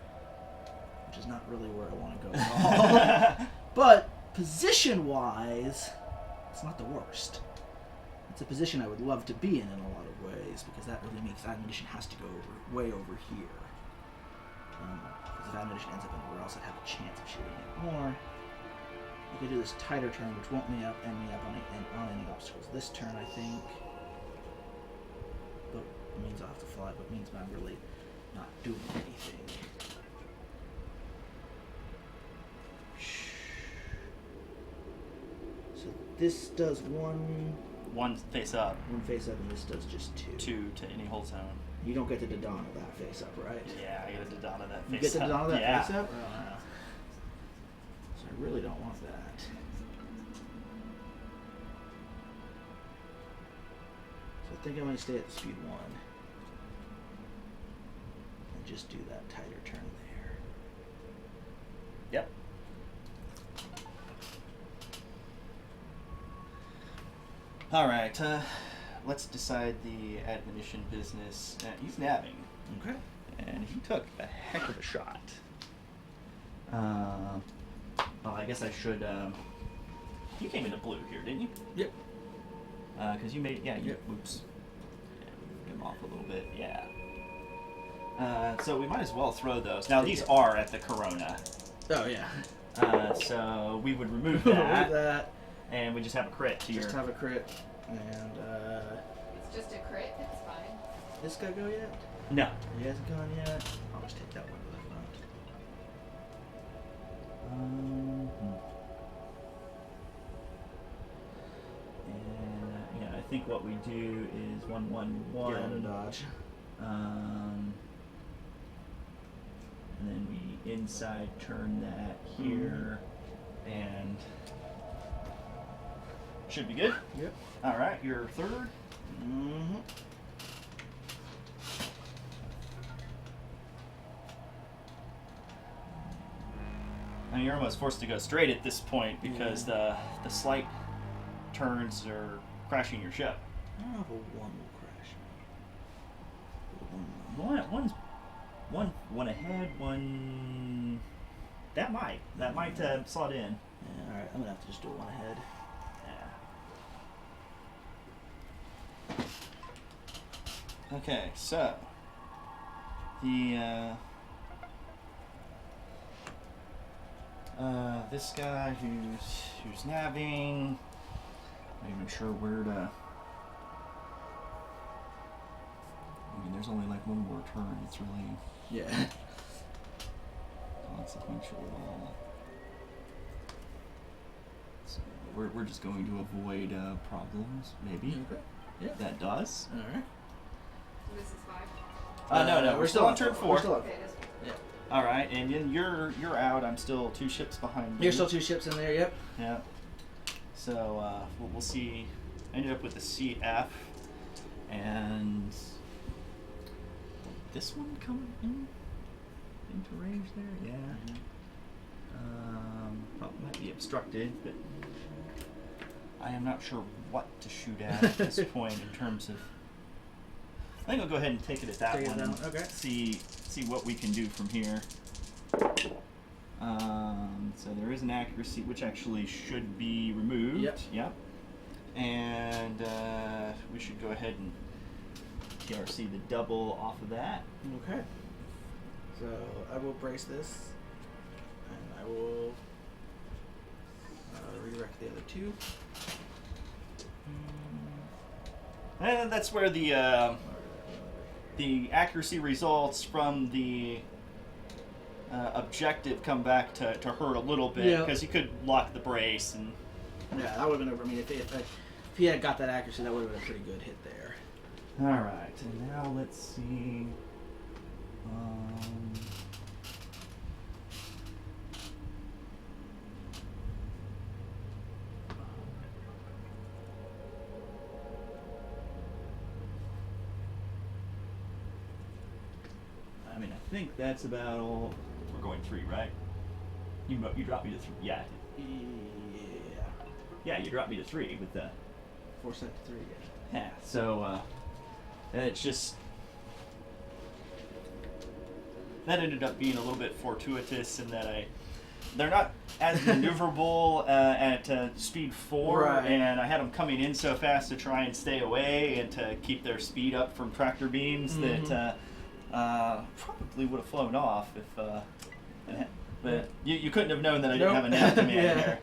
which is not really where I want to go at all. But position-wise, it's not the worst. It's a position I would love to be in a lot of ways, because that really means ammunition has to go way over here. Because if ammunition ends up anywhere else, I'd have a chance of shooting it more. I could do this tighter turn, which won't end me up on any obstacles this turn, I think. But it means I'll have to fly, but it means I'm really not doing anything. So this does one 1 face up. One face up, and this does just 2. 2 to any hold zone. You don't get to Dodonna that face up, right? Yeah, I get to Dodonna that You face get up. to Dodonna that Yeah. face up? So I really don't want that. So I think I'm going to stay at speed 1. And just do that tighter turn there. Yep. All right. Let's decide the admonition business. He's nabbing. Okay. And he took a heck of a shot. Well, I guess I should. You came into blue here, didn't you? Yep. Because you made. Yeah. You, Yep. Oops. Yeah, moved him off a little bit. Yeah. So we might as well throw those. Now these are at the Corona. Oh, yeah. So we would remove Remove that, that. and we just have a crit to Just your. have a crit. And, It's just a crit, it's fine. this guy go yet? No. He hasn't gone yet. I'll just take that one to the front. And yeah, I think what we do is 1, 1, 1. Get out of dodge. And then we inside turn that here, and should be good. Yep. All right, your third. Mm-hmm. I mean, you're almost forced to go straight at this point because the slight turns are crashing your ship. I don't know if a 1 will crash me. One ahead, one. That might slot in. Yeah, alright, I'm gonna have to just do 1 ahead. Yeah. Okay, so the this guy who's nabbing, not even sure where to. I mean, there's only like 1 more turn. It's really Yeah. consequential at all. So we're just going to avoid problems, maybe. Okay. Yeah. That does. Alright. So this is 5. No, we're still on turn 4. We're still on Okay, this one. All right, and then you're out. I'm still 2 ships behind you. There's still 2 ships in there, yep. Yeah. So we'll see. Ended up with the CF, and this one come into range there. Yeah. Probably might be obstructed, but I am not sure what to shoot at this point in terms of. I think I'll go ahead and take it at that Take it one. down, And okay. See what we can do from here. So there is an accuracy which actually should be removed. Yep. And we should go ahead and TRC the double off of that. Okay. So I will brace this, and I will redirect the other 2. And that's where the accuracy results from the objective come back to hurt a little bit Yeah. because you could lock the brace and. Yeah, that would have been over. I mean, if if he had got that accuracy, that would have been a pretty good hit there. All right, and now let's see. I mean, I think that's about all. We're going 3, right? You dropped me to 3. Yeah. Yeah, you dropped me to 3 with the 4 set to 3. Yeah. So it's just that ended up being a little bit fortuitous in that they're not as maneuverable at speed 4, Right. and I had them coming in so fast to try and stay away and to keep their speed up from tractor beams that probably would have flown off if. But you couldn't have known that I didn't have a nav command here.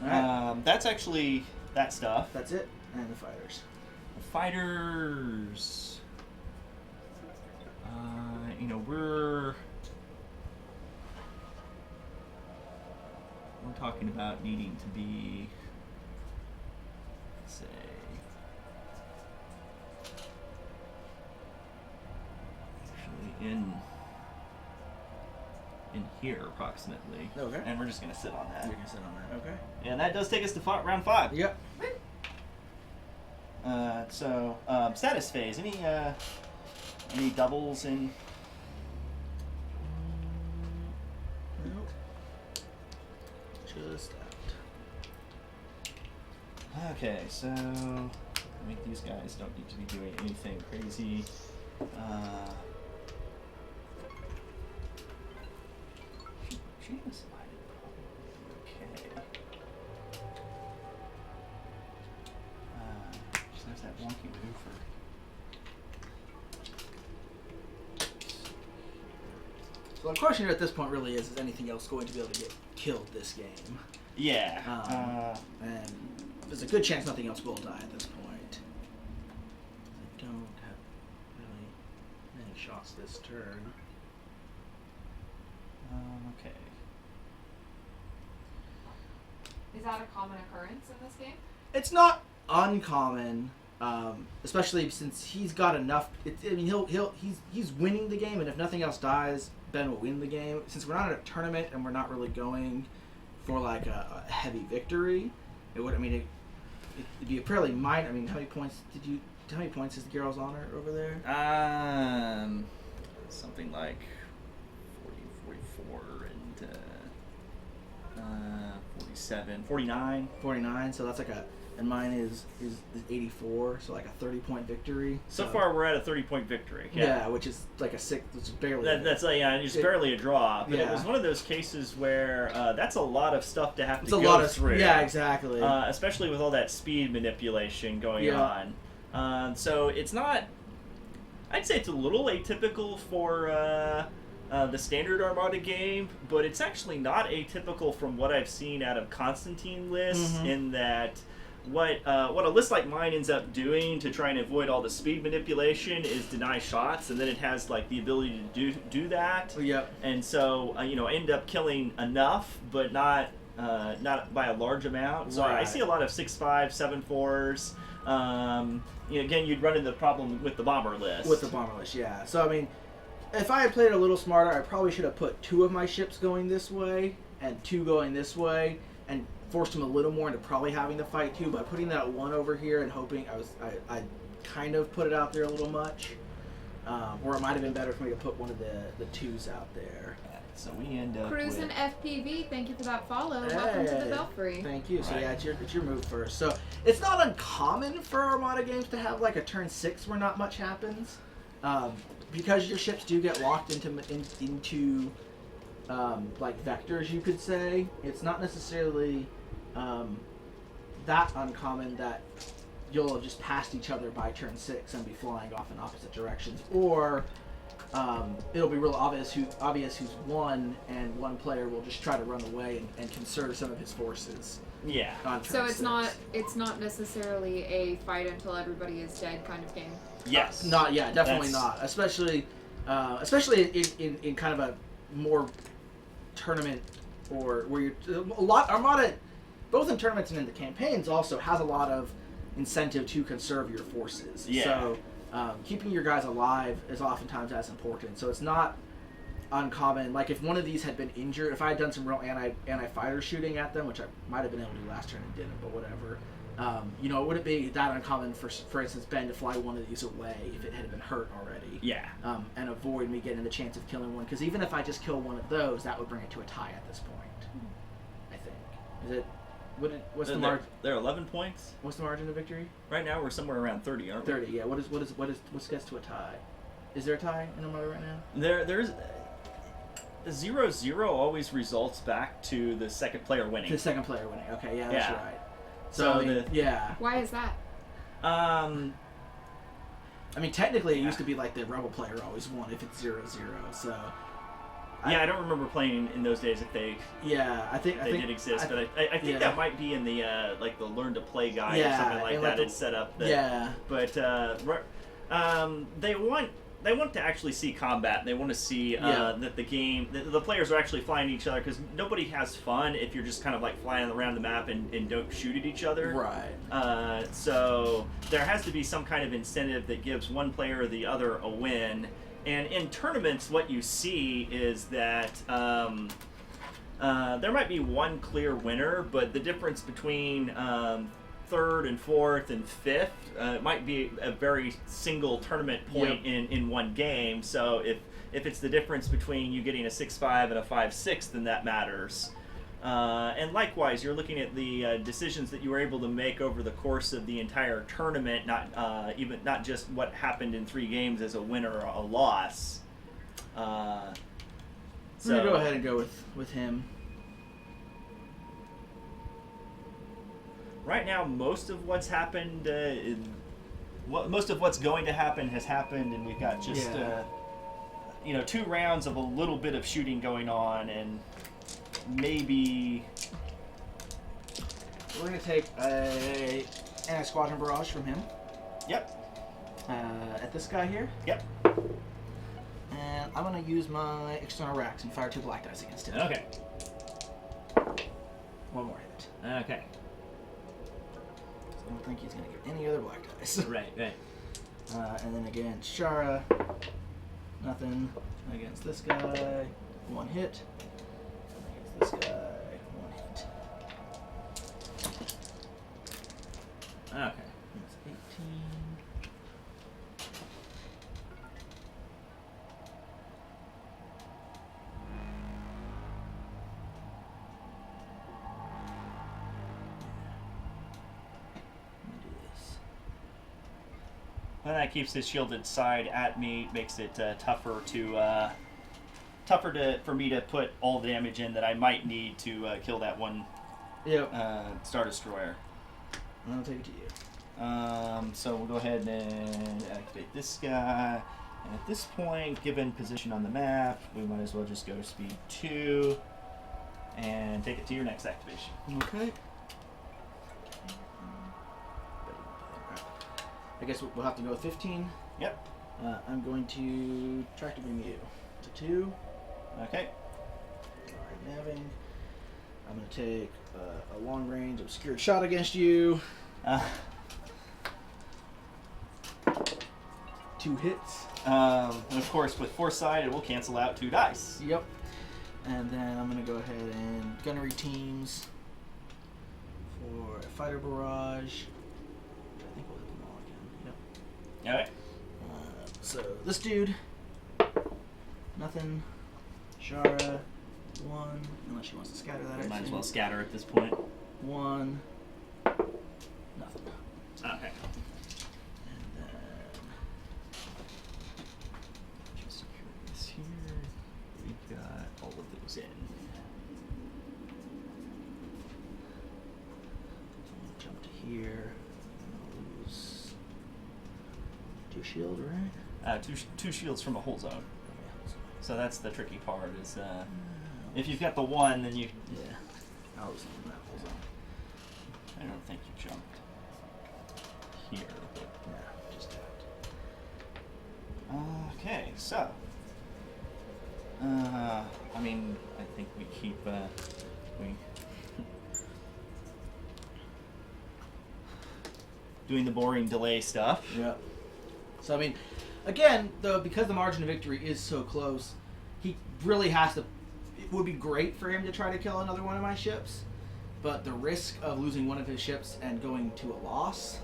Alright. That's actually that stuff. That's it. And the fighters. The fighters. We're talking about needing to be, say, actually in here approximately. Okay. And we're just gonna sit on that. You can sit on that. Okay. And that does take us to round 5. Yep. Status phase. Any doubles in? Nope. Just out. Okay, so I think these guys don't need to be doing anything crazy. She was okay. Just there's that wonky maneuver. So the question here at this point really is anything else going to be able to get killed this game? Yeah. And there's a good chance nothing else will die at this point. I don't have really many shots this turn. Okay. Is that a common occurrence in this game? It's not uncommon, especially since he's got enough. He's winning the game, and if nothing else dies, Ben will win the game. Since we're not at a tournament and we're not really going for like a heavy victory, it'd be a fairly minor. I mean, how many points is the Girls Honor over there? Something like 40, 44, and 47, 49. 49. So that's like and mine is 84. So like a 30-point victory. So far, we're at a 30-point victory. Yeah, which is like a 6. Which is barely. It's barely a draw. But it Yeah. was one of those cases where that's a lot of stuff to have to It's go a lot of through. Yeah, exactly. Especially with all that speed manipulation going on. So it's not. I'd say it's a little atypical for the standard Armada game, but it's actually not atypical from what I've seen out of Constantine lists. In that. What a list like mine ends up doing to try and avoid all the speed manipulation is deny shots, and then it has like the ability to do that. Yep. And so I end up killing enough, but not by a large amount. So I see a lot of 6.5, 7.4s. Again, you'd run into the problem with the bomber list. With the bomber list, yeah. So I mean, if I had played a little smarter, I probably should have put 2 of my ships going this way and 2 going this way, and forced him a little more into probably having to fight 2. By putting that 1 over here and hoping I kind of put it out there a little much, or it might have been better for me to put one of the 2s out there. So we end up Cruisin' with... FPV, thank you for that follow. Hey. Welcome to the Belfry. Thank you. So Right. yeah, it's your move first. So it's not uncommon for Armada games to have like a turn 6 where not much happens, because your ships do get locked into like vectors, you could say. It's not necessarily that uncommon that you'll have just passed each other by turn 6 and be flying off in opposite directions, or it'll be real obvious who's won, and one player will just try to run away and conserve some of his forces. Yeah. On turn So it's 6. not necessarily a fight until everybody is dead kind of game. Yes. Definitely not. Especially in kind of a more tournament, or where you're a lot Armada. both in tournaments and in the campaigns, also has a lot of incentive to conserve your forces. Yeah. So keeping your guys alive is oftentimes as important. So it's not uncommon. Like if one of these had been injured, if I had done some real anti-fighter shooting at them, which I might have been able to do last turn and didn't, but whatever. It wouldn't be that uncommon for instance, Ben to fly one of these away if it had been hurt already. Yeah. And avoid me getting the chance of killing one, because even if I just kill one of those, that would bring it to a tie at this point. I think. Is it? What's the margin? They're 11 points. What's the margin of victory? Right now we're somewhere around 30, aren't we? 30. Yeah. What gets to a tie? Is there a tie in Armada right now? There's 0-0 always results back to the second player winning. The second player winning. Okay. Yeah. That's right. So yeah. Why is that? I mean, technically, it used to be like the rebel player always won if it's 0-0. So. I don't remember playing in those days if they. Yeah, I think did exist, but I think that might be in the like the learn to play guide or something like that. It's set up. But they want to actually see combat. They want to see that the game, the players are actually flying at each other, because nobody has fun if you're just kind of like flying around the map and don't shoot at each other. Right. So there has to be some kind of incentive that gives one player or the other a win. And in tournaments, what you see is that there might be one clear winner, but the difference between third and fourth and fifth might be a very single tournament point in one game. So if it's the difference between you getting a 6-5 and a 5-6, then that matters. And likewise, you're looking at the decisions that you were able to make over the course of the entire tournament, not just what happened in 3 games as a win or a loss. I'm gonna go ahead and go with him. Right now, most of what's happened, most of what's going to happen has happened, and we've got just 2 rounds of a little bit of shooting going on, and maybe we're gonna take a anti-squadron barrage from him. Yep. At this guy here. Yep. And I'm gonna use my external racks and fire 2 black dice against him. Okay. 1 more hit. Okay. I don't think he's gonna get any other black dice. Right. And then again, Shara. Nothing against this guy. 1 hit. Against this guy. 1 hit. Okay. That's 18. Well, that keeps his shielded side at me, makes it tougher for me to put all the damage in that I might need to kill that one Star Destroyer. And I'll take it to you. So we'll go ahead and activate this guy. And at this point, given position on the map, we might as well just go speed 2 and take it to your next activation. Okay. I guess we'll have to go with 15. Yep. I'm going to try to bring you to 2. Okay. Alright, naving. I'm going to take a long range obscured shot against you. 2 hits. And of course, with foresight, it will cancel out 2 dice. Yep. And then I'm going to go ahead and gunnery teams for a fighter barrage. I think we'll hit them all again. Yep. Alright. So this dude, nothing. Shara, 1, unless she wants to scatter that. Might as well scatter at this point. 1, nothing. Okay. And then Just secure this here. We've got all of those in. jump to here. Lose 2 shield, right? Two shields from a whole zone. So that's the tricky part. Is if you've got the 1, then you. Yeah. I'll lose that whole zone. I don't think you jumped here. But Yeah, just okay, so. I mean, I think we keep we doing the boring delay stuff. Yeah. So, I mean, again, though, because the margin of victory is so close, he really has to... It would be great for him to try to kill another one of my ships, but the risk of losing one of his ships and going to a loss,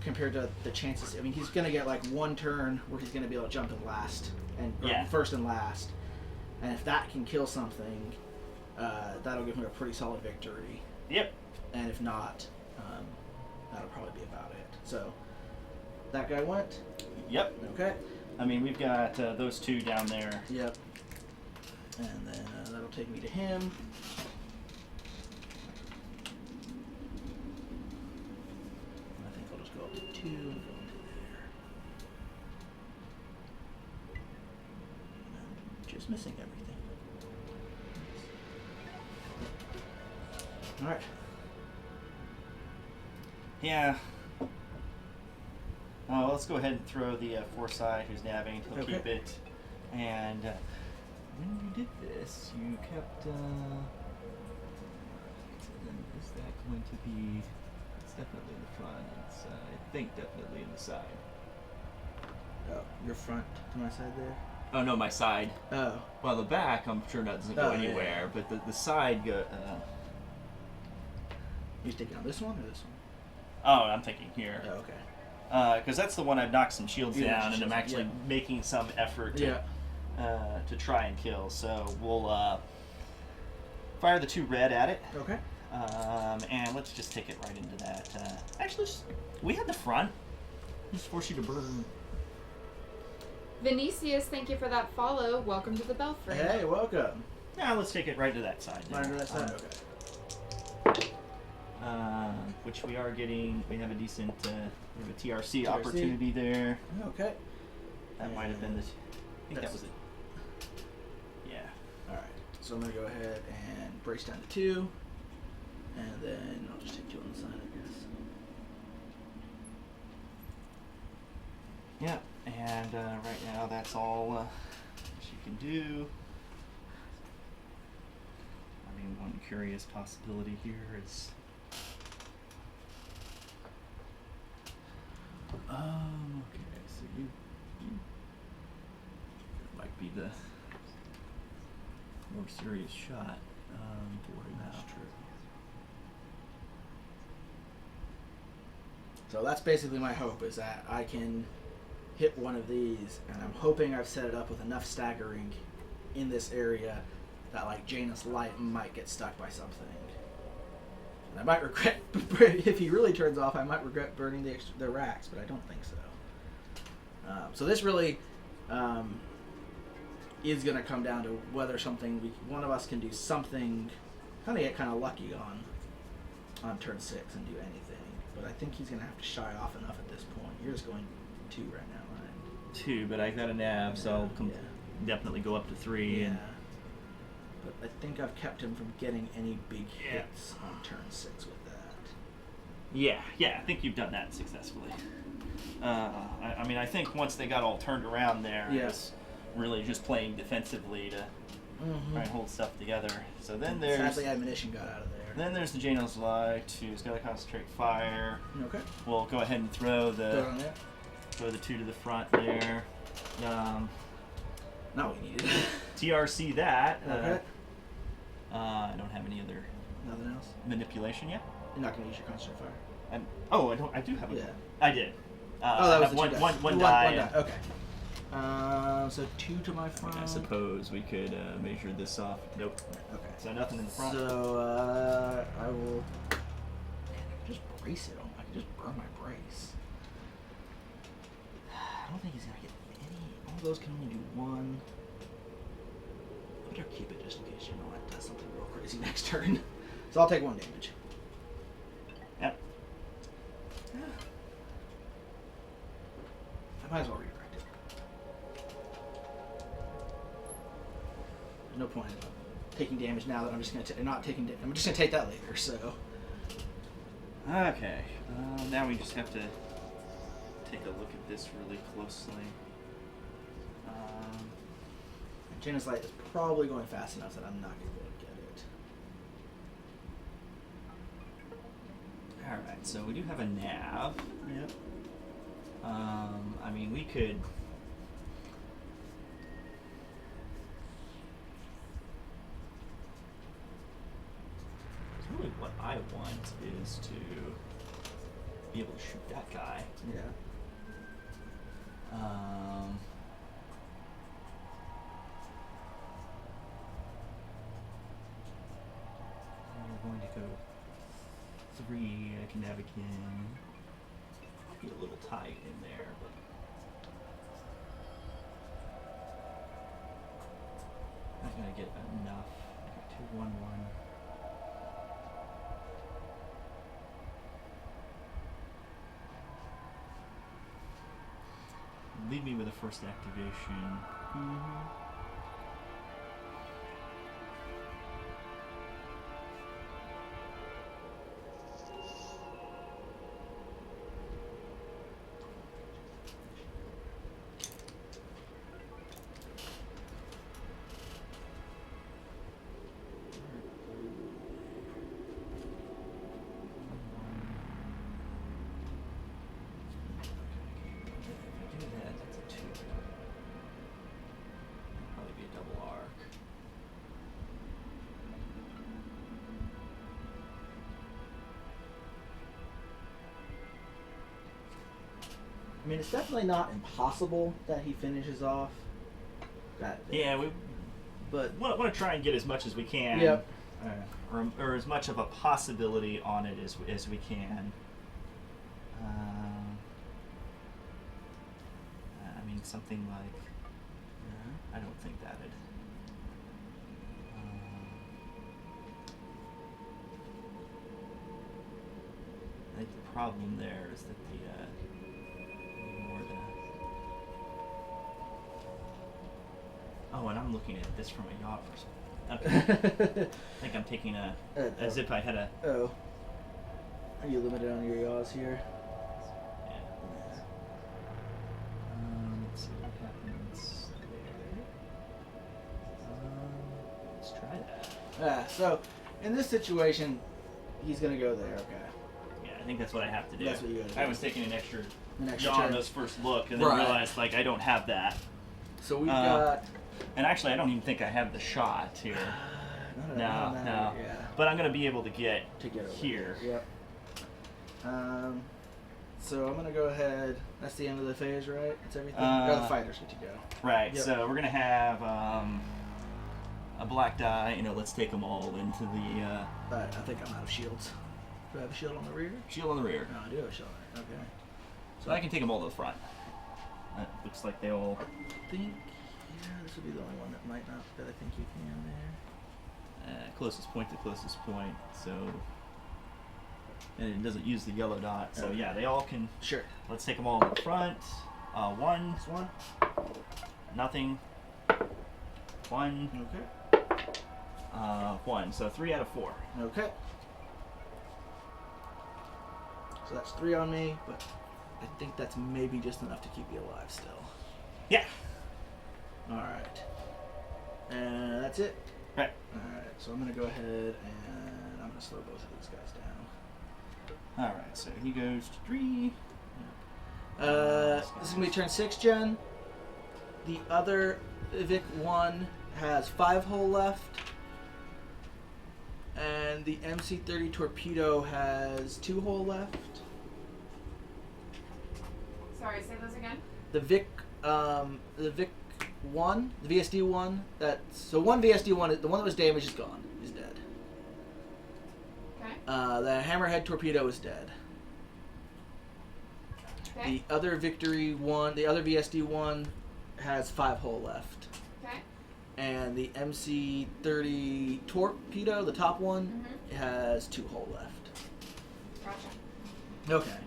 compared to the chances... I mean, he's going to get, like, one turn where he's going to be able to jump in last, or first and last. And if that can kill something, that'll give him a pretty solid victory. Yep. And if not, that'll probably be about it. So, that guy went. Yep. Okay. I mean, we've got those two down there. Yep. And then that'll take me to him. I think I'll just go up to 2 and go into there. And I'm just missing everything. Alright. Yeah. Oh, let's go ahead and throw the foresight who's nabbing. He'll keep it. And when you did this, you kept. Is that going to be? It's definitely in the front. It's, I think definitely in the side. Oh, your front to my side there? Oh no, my side. Oh. Well, the back I'm sure doesn't go anywhere, but the side go. You sticking on this one or this one? Oh, I'm thinking here. Oh, okay. Because that's the one I've knocked some shields down, and I'm actually making some effort to try and kill. So we'll fire the 2 red at it. Okay. And let's just take it right into that. Actually, we had the front. Just force you to burn. Vinicius, thank you for that follow. Welcome to the Belfry. Hey, welcome. Now let's take it right to that side. Right to that side. Okay. Which we are getting. We have a decent. We have a TRC opportunity there. Okay. That might have been the. I think that was it. Yeah. All right. So I'm gonna go ahead and brace down to 2, and then I'll just take 2 on the side, I guess. Yeah. And right now that's all she can do. I mean, one curious possibility here is. Okay, so you might be the more serious shot to worry about. That's true. So that's basically my hope, is that I can hit one of these, and I'm hoping I've set it up with enough staggering in this area that, like, Janus Light might get stuck by something. And I might regret, if he really turns off, I might regret burning the racks, but I don't think so. So this really is going to come down to whether one of us can do something, get kind of lucky on turn 6 and do anything. But I think he's going to have to shy off enough at this point. You're just going 2 right now, right? 2, but I got a nab, so I'll definitely go up to 3. Yeah. And but I think I've kept him from getting any big hits on turn 6 with that. Yeah, I think you've done that successfully. I mean, I think once they got all turned around there, it was really just playing defensively to try and hold stuff together. So then there's... Sadly, ammunition got out of there. Then there's the Janus Light, who's got to concentrate fire. Okay. We'll go ahead and throw the 2 to the front there. Not what we needed. TRC that. Okay. I don't have any other Nothing else? manipulation yet. You're not going to use your constant fire. I do have a. Yeah. I did. That was the one, 2 dice. one die. One die. Okay. So 2 to my front. I suppose we could measure this off. Nope. Okay. So nothing in the front. So I will. Man, I could just brace it. I could just burn my brace. I don't think he's gonna get any. All those can only do 1. I better keep it just in case it does something real crazy next turn. So I'll take 1 damage. Yep. I might as well redirect it. There's no point in taking damage now that I'm just gonna not taking. I'm just gonna take that later. So. Okay. Now we just have to take a look at this really closely. Janus Light is probably going fast enough that I'm not gonna be able to get Alright, so we do have a nav. Yep. I mean, we could... Really what I want is to be able to shoot that guy. Yeah. We're going to go 3. I can nab again. Be a little tight in there, but not gonna get enough. 2, 1, 1. Leave me with a first activation. I mean, it's definitely not impossible that he finishes off that. Yeah, we but want to try and get as much as we can. Yep. Or as much of a possibility on it as we can. I mean, something like... I don't think that'd... I think the problem there is that the... Oh, and I'm looking at this from a yacht perspective. Okay. I think I'm taking as if I had a... Oh. Are you limited on your yaws here? Yeah. Let's see what happens there. Let's try that. So, in this situation, he's going to go there, okay. Yeah, I think that's what I have to do. That's what you gotta do. I was taking an extra yaw turn. on those first look, and then Right. realized, like, I don't have that. So we've got... And actually, I don't even think I have the shot here. No. Yeah. But I'm going to be able to get Over here. Yep. So I'm going to go ahead. That's the end of the phase, right? That's everything? Or the fighters get to go. Right, Yep. so we're going to have a black die. Let's take them all into the... Alright, I think I'm out of shields. Do I have a shield on the rear? shield on the rear. No, I do have a shield on it. Okay. So I can take them all to the front. Looks like they all... I think... Yeah, this would be the only one that might not, that I think you can there. Closest point to closest point, so... And it doesn't use the yellow dot, so Okay. yeah, they all can... Sure. Let's take them all to the front. 1. This one? Nothing. 1. Okay. 1. So 3 out of 4. Okay. So that's 3 on me, but I think that's maybe just enough to keep you alive still. Yeah. Alright. And that's it? Right. Alright, so I'm going to go ahead and I'm going to slow both of these guys down. Alright, so he goes to 3. This is going to be turn 6 gen. The other Vic 1 has 5 hull left. And the MC-30 torpedo has 2 hull left. Sorry, say those again. The Vic 1, the VSD 1, so one VSD 1, the one that was damaged is gone. He's dead. Okay. The Hammerhead torpedo is dead. Okay. The other Victory 1, the other VSD 1 has 5 hull left. Okay. And the MC-30 torpedo, the top one, has 2 hull left. Gotcha. Okay.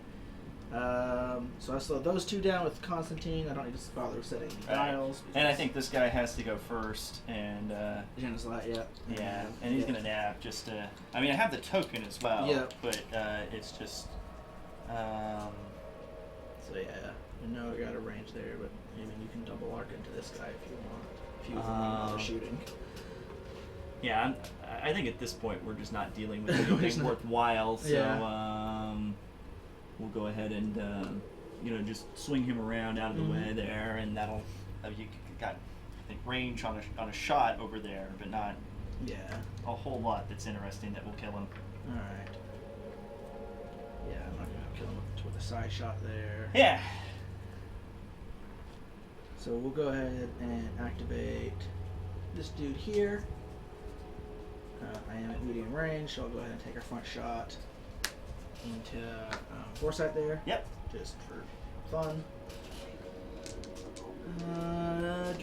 So I slowed those 2 down with Constantine. I don't need to bother setting any dials. And I think this guy has to go first, and Jenna's like, yeah. yeah, and he's gonna nab just to... I mean, I have the token as well, Yeah. but it's just... So yeah, I know I got a range there, but I mean you can double arc into this guy if you want. If you want shooting. Yeah, I think at this point we're just not dealing with anything worthwhile, so... Yeah. we'll go ahead and just swing him around out of the way there, and that'll you got I think range on a shot over there, but not a whole lot that's interesting that will kill him. All right. Yeah, I'm not gonna kill him with a side shot there. Yeah. So we'll go ahead and activate this dude here. I am at medium range, so I'll go ahead and take our front shot into foresight there. Yep. Just for fun. Oh,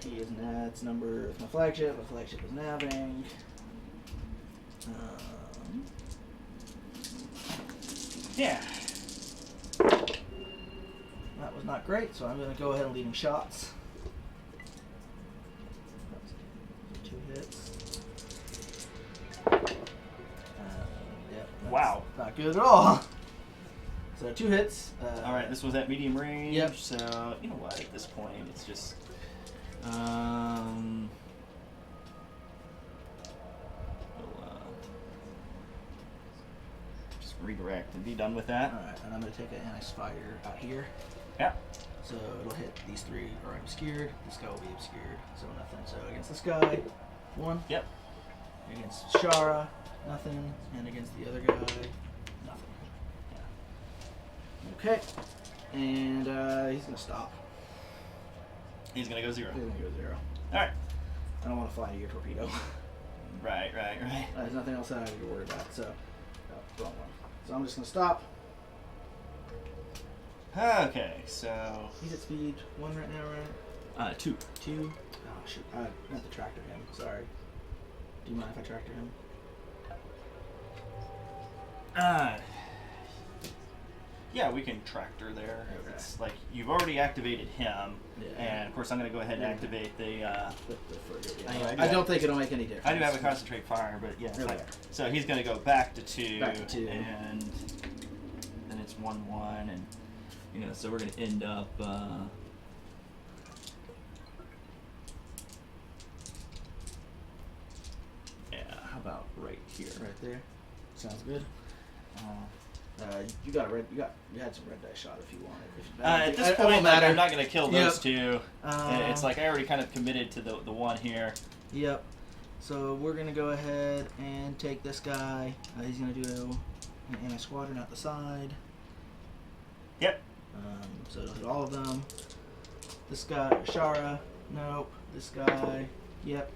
he is Nad's number. It's my flagship. My flagship is naving. Yeah. That was not great, so I'm going to go ahead and lead in shots. 2 hits. Yep, Wow. Not good at all. So 2 hits. All right, this was at medium range. Yep. So you know what? At this point, it's just we'll, just redirect and be done with that. All right, and I'm going to take an anti-spire out here. Yeah. So it'll hit these 3 are obscured. This guy will be obscured, so nothing. So against this guy, 1. Yep. Against Shara, nothing. And against the other guy, nothing. Yeah. Okay. And he's gonna stop. He's gonna go 0. He's gonna go 0. All right. I don't want to fly into your torpedo. Right. There's nothing else that I need to worry about. So, wrong one. So I'm just gonna stop. Okay, so He's at speed 1 right now, right? 2. 2. Oh shoot! I have to tractor him. Sorry. Do you mind if I tractor him? Yeah, we can tractor there. Okay. It's like you've already activated him, Yeah. and of course I'm going to go ahead and activate the. The frigate, yeah. I do I have- don't think it'll make any difference. I do have a concentrate fire, but yeah. Okay. So he's going to go back to 2. Back to 2. And then it's 1-1, and so we're going to end up. Yeah, how about right here? Right there. Sounds good. You got a red. You had some red die shot if you wanted. At this it point, won't like, matter. I'm not going to kill those 2. Uh, It's like I already kind of committed to the one here. Yep. So we're gonna go ahead and take this guy. He's gonna do an anti-squadron out the side. Yep. So it'll hit all of them. This guy, Shara. Nope. This guy. Yep.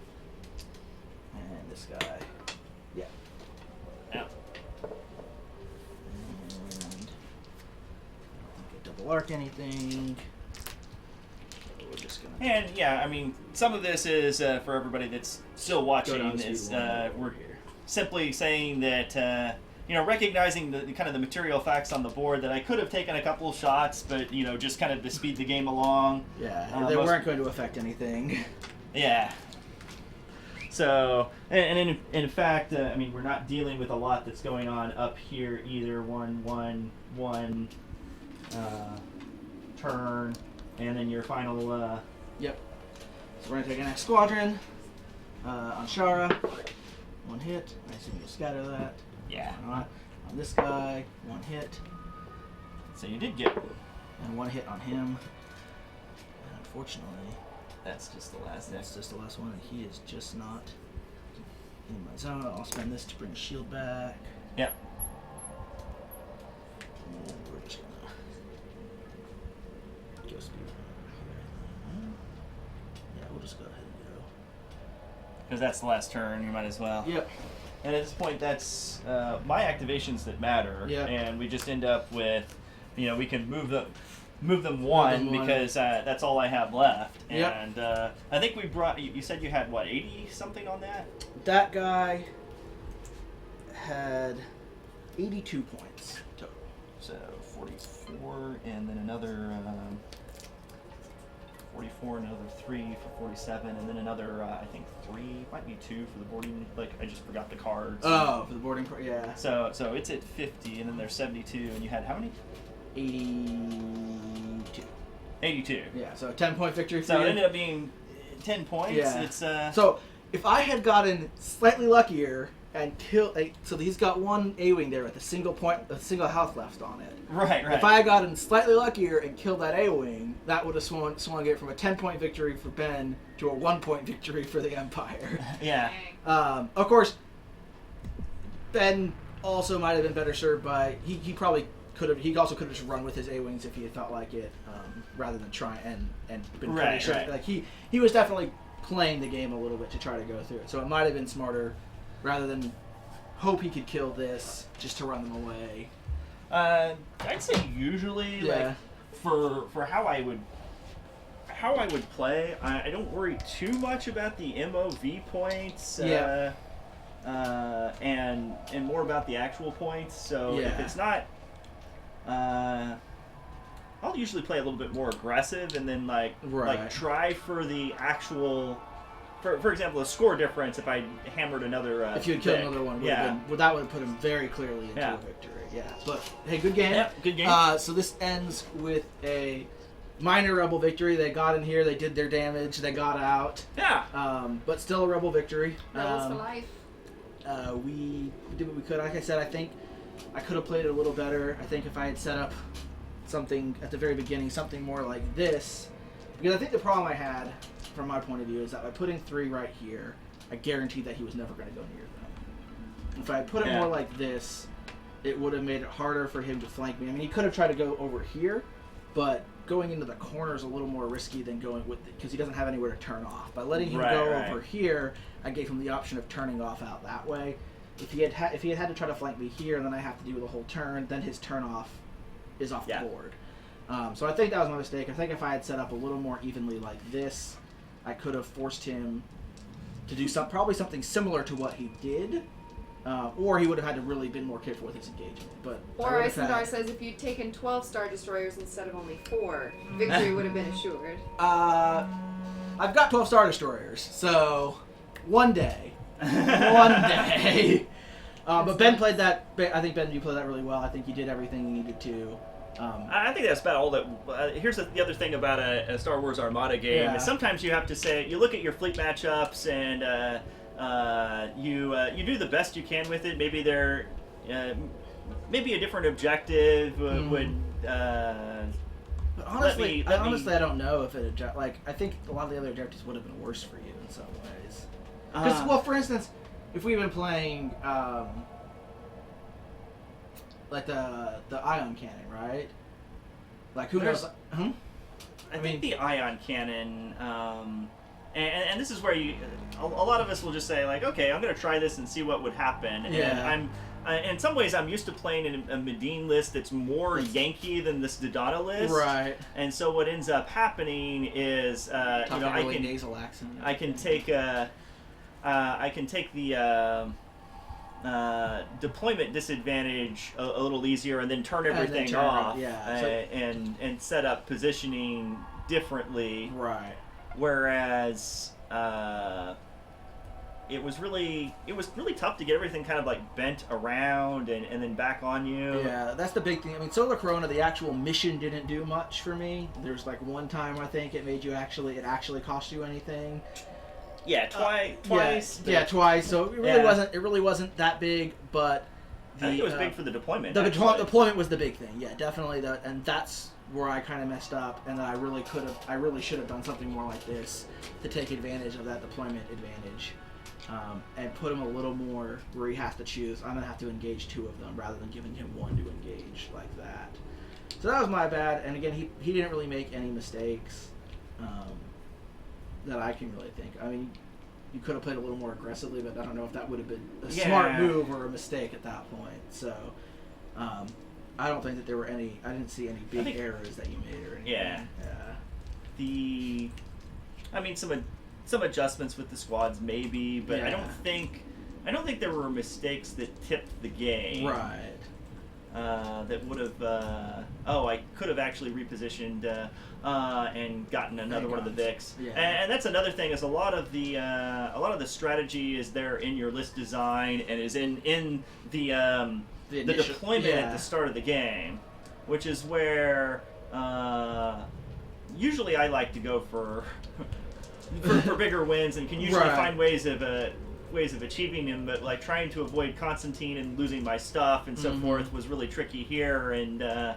And this guy. Yep. Yeah. And I don't think I double arc anything. So we're just gonna. And yeah, I mean, some of this is for everybody that's still watching. Is we're simply saying that recognizing the kind of the material facts on the board that I could have taken a couple of shots, but just kind of to speed the game along. Yeah, they weren't going to affect anything. Yeah. So, and in fact, I mean, we're not dealing with a lot that's going on up here either. One turn, and then your final. Yep. So we're gonna take an X squadron on Shara. 1 hit. I assume you'll scatter that. Yeah. On this guy, 1 hit, So you did get. and 1 hit on him. And unfortunately, That's just the last. that's just the last one, and he is just not in my zone. I'll spend this to bring shield back. Yep. And we're just gonna go speed. Yeah, we'll just go ahead and go. Because that's the last turn. You might as well. Yep. And at this point, that's my activations that matter. Yeah. And we just end up with, we can move them one because that's all I have left. Yep. And I think we brought. You said you had what, 80 something on that? That guy had 82 points total. So 44, and then another 44, another 3 for 47, and then another I think 3, might be 2 for the boarding. Like I just forgot the cards. Oh, for the boarding yeah. So it's at 50, and then there's 72, and you had how many? 82. 82. Yeah, so a 10-point victory for So you. it ended up being 10 points. Yeah. It's So if I had gotten slightly luckier and kill. So he's got one A-wing there with a single health left on it. Right. If I had gotten slightly luckier and killed that A-wing, that would have swung it from a 10-point victory for Ben to a 1-point victory for the Empire. Yeah. Of course, Ben also might have been better served by he probably could have. He also could have just run with his A-wings if he had felt like it, rather than try and been pretty sure. Right. Like he was definitely playing the game a little bit to try to go through it. So it might have been smarter, rather than hope he could kill this, just to run them away. I'd say usually, like, for how I would play, I don't worry too much about the MOV points. And more about the actual points. So if it's not, I'll usually play a little bit more aggressive, and then like try for the actual. For example, a score difference. If I hammered another, if you had killed another one, that would have put him very clearly into a victory. Yeah, but hey, good game. Yeah, good game. So this ends with a minor rebel victory. They got in here, they did their damage, they got out. Yeah. But still a rebel victory. Rebels for life. We did what we could. Like I said, I think I could have played it a little better. I think if I had set up something at the very beginning, something more like this, because I think the problem I had, from my point of view, is that by putting 3 right here, I guaranteed that he was never going to go near them. If I had put it more like this, it would have made it harder for him to flank me. I mean, he could have tried to go over here, but going into the corner is a little more risky than going with it, because he doesn't have anywhere to turn off. By letting him go over here, I gave him the option of turning off out that way. If he had to try to flank me here, and then I have to do the whole turn, then his turn off is off the board. So I think that was my mistake. I think if I had set up a little more evenly like this, I could have forced him to do probably something similar to what he did, or he would have had to really been more careful with his engagement. But or Isendar says if you'd taken 12 Star Destroyers instead of only 4, victory would have been assured. I've got 12 Star Destroyers, so one day. But Ben played that. I think Ben, you played that really well. I think you did everything you needed to. I think that's about all that. Here's the other thing about a Star Wars Armada game is sometimes you have to say, you look at your fleet matchups and you do the best you can with it. Maybe maybe a different objective would. But honestly, I don't know if it I think a lot of the other objectives would have been worse for you in some ways. Because well, for instance, if we've been playing like the ion cannon, right? Like who knows? I think the ion cannon, and this is where a lot of us will just say like, okay, I'm going to try this and see what would happen. Yeah. And in some ways, I'm used to playing in a Medine list that's more Yankee than this Dodonna list. Right. And so what ends up happening is, nasal accent. I can take the deployment disadvantage a little easier, and then turn everything off, and set up positioning differently. Right. Whereas it was really tough to get everything kind of like bent around and then back on you. Yeah, that's the big thing. I mean, Solar Corona, the actual mission didn't do much for me. There's like one time I think it made you it actually cost you anything. Yeah, twice. Yeah, twice. So it really wasn't that big, but I think it was big for the deployment. The deployment was the big thing. Yeah, definitely. And that's where I kind of messed up, and I really should have done something more like this to take advantage of that deployment advantage, and put him a little more where he has to choose. I'm gonna have to engage 2 of them rather than giving him 1 to engage like that. So that was my bad. And again, he didn't really make any mistakes that I can really think. I mean, you could have played a little more aggressively, but I don't know if that would have been a smart move or a mistake at that point. So, I don't think that there were any. I didn't see any big errors that you made or anything. Yeah. I mean, some adjustments with the squads maybe, but I don't think there were mistakes that tipped the game. Right. That would have. I could have actually repositioned and gotten another one of the Vics. Yeah. And that's another thing is a lot of the strategy is there in your list design and is in the deployment at the start of the game, which is where usually I like to go for bigger wins and can usually find ways of ways of achieving them, but like trying to avoid Constantine and losing my stuff and so forth was really tricky here. And I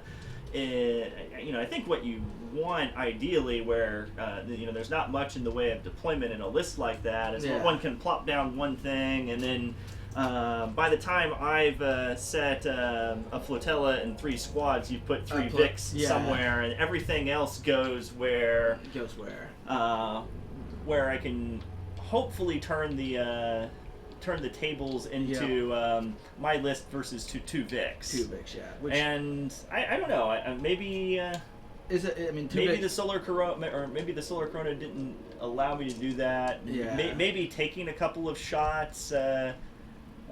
think what you want ideally, where there's not much in the way of deployment in a list like that, is where one can plop down one thing, and then by the time I've set a flotilla and 3 squads, you've put 3 Vics somewhere, and everything else goes where where I can hopefully turn the tables into my list versus two Vics. 2 Vics, yeah. And I don't know. Maybe is it? I mean, maybe the solar corona, or maybe the solar corona didn't allow me to do that. Yeah. Maybe taking a couple of shots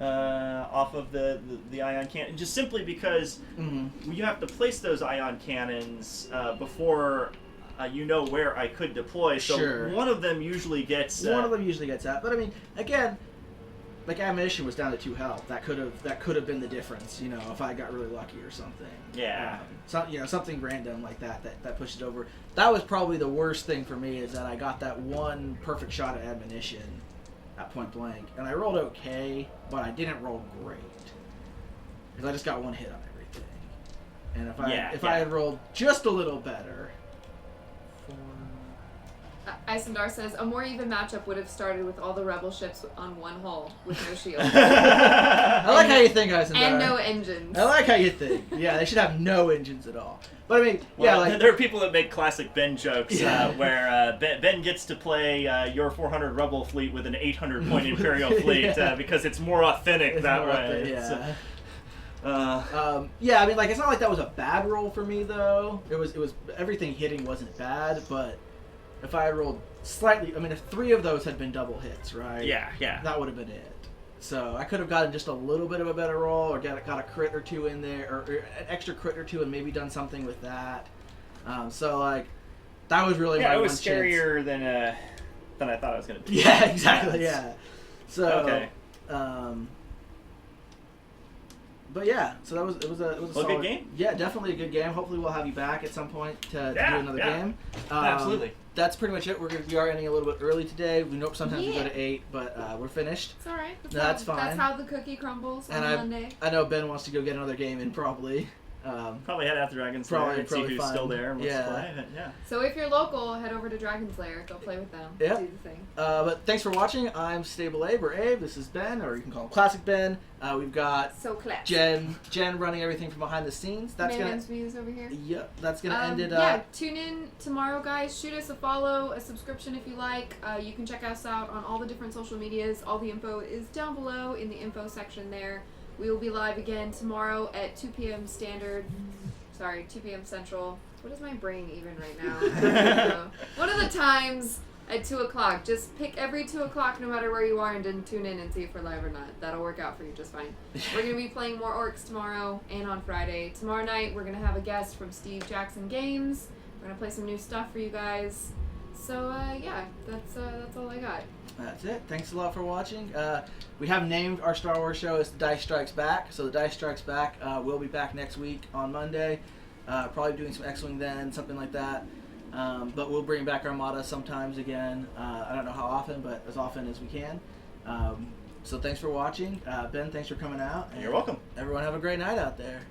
off of the ion cannon, just simply because you have to place those ion cannons before. You know where I could deploy, so one of them usually gets. One of them usually gets out, but I mean, again, like ammunition was down to 2 health. That could have been the difference, if I got really lucky or something. Yeah. Something random like that pushed it over. That was probably the worst thing for me, is that I got that one perfect shot at ammunition at point blank, and I rolled okay, but I didn't roll great because I just got 1 hit on everything. And if I had rolled just a little better. Isendar says a more even matchup would have started with all the rebel ships on one hull with no shield. I like how you think, Isendar. And no engines. I like how you think. Yeah, they should have no engines at all. But I mean, there are people that make classic Ben jokes where Ben gets to play your 400 rebel fleet with an 800 point Imperial fleet because it's more authentic that way. I mean, like, it's not like that was a bad roll for me though. It was everything hitting wasn't bad, but if I had rolled slightly, I mean, if 3 of those had been double hits, right? Yeah. That would have been it. So I could have gotten just a little bit of a better roll, or got a crit or 2 in there, or an extra crit or 2, and maybe done something with that. So like, that was really my it was one scarier than I thought it was going to be. Yeah, exactly. Yeah. So okay. But yeah, so it was a solid good game. Yeah, definitely a good game. Hopefully we'll have you back at some point to do another game. Absolutely. That's pretty much it. We are ending a little bit early today. We know sometimes we go to 8, but we're finished. It's all right. That's fine. That's how the cookie crumbles on Monday. I know Ben wants to go get another game in probably. Probably head out to Dragon Slayer and see who's still there and wants to play. Yeah. So if you're local, head over to Dragon Slayer. Go play with them. Yeah. Do the thing. But thanks for watching. I'm Stable Abe, or Abe. This is Ben, or you can call him Classic Ben. We've got Jen running everything from behind the scenes. That's Man's Muse over here. Yep, that's gonna end it. Tune in tomorrow, guys. Shoot us a follow, a subscription if you like. You can check us out on all the different social medias. All the info is down below in the info section there. We will be live again tomorrow at 2 p.m. Standard. 2 p.m. Central. What is my brain even right now? One of the times at 2 o'clock. Just pick every 2 o'clock no matter where you are and then tune in and see if we're live or not. That'll work out for you just fine. We're going to be playing more Orcs tomorrow and on Friday. Tomorrow night we're going to have a guest from Steve Jackson Games. We're going to play some new stuff for you guys. So that's all I got. That's it. Thanks a lot for watching. We have named our Star Wars show as The Dice Strikes Back. So The Dice Strikes Back will be back next week on Monday. Probably doing some X-Wing then, something like that. But we'll bring back Armada sometimes again. I don't know how often, but as often as we can. So thanks for watching. Ben, thanks for coming out. You're welcome. Everyone have a great night out there.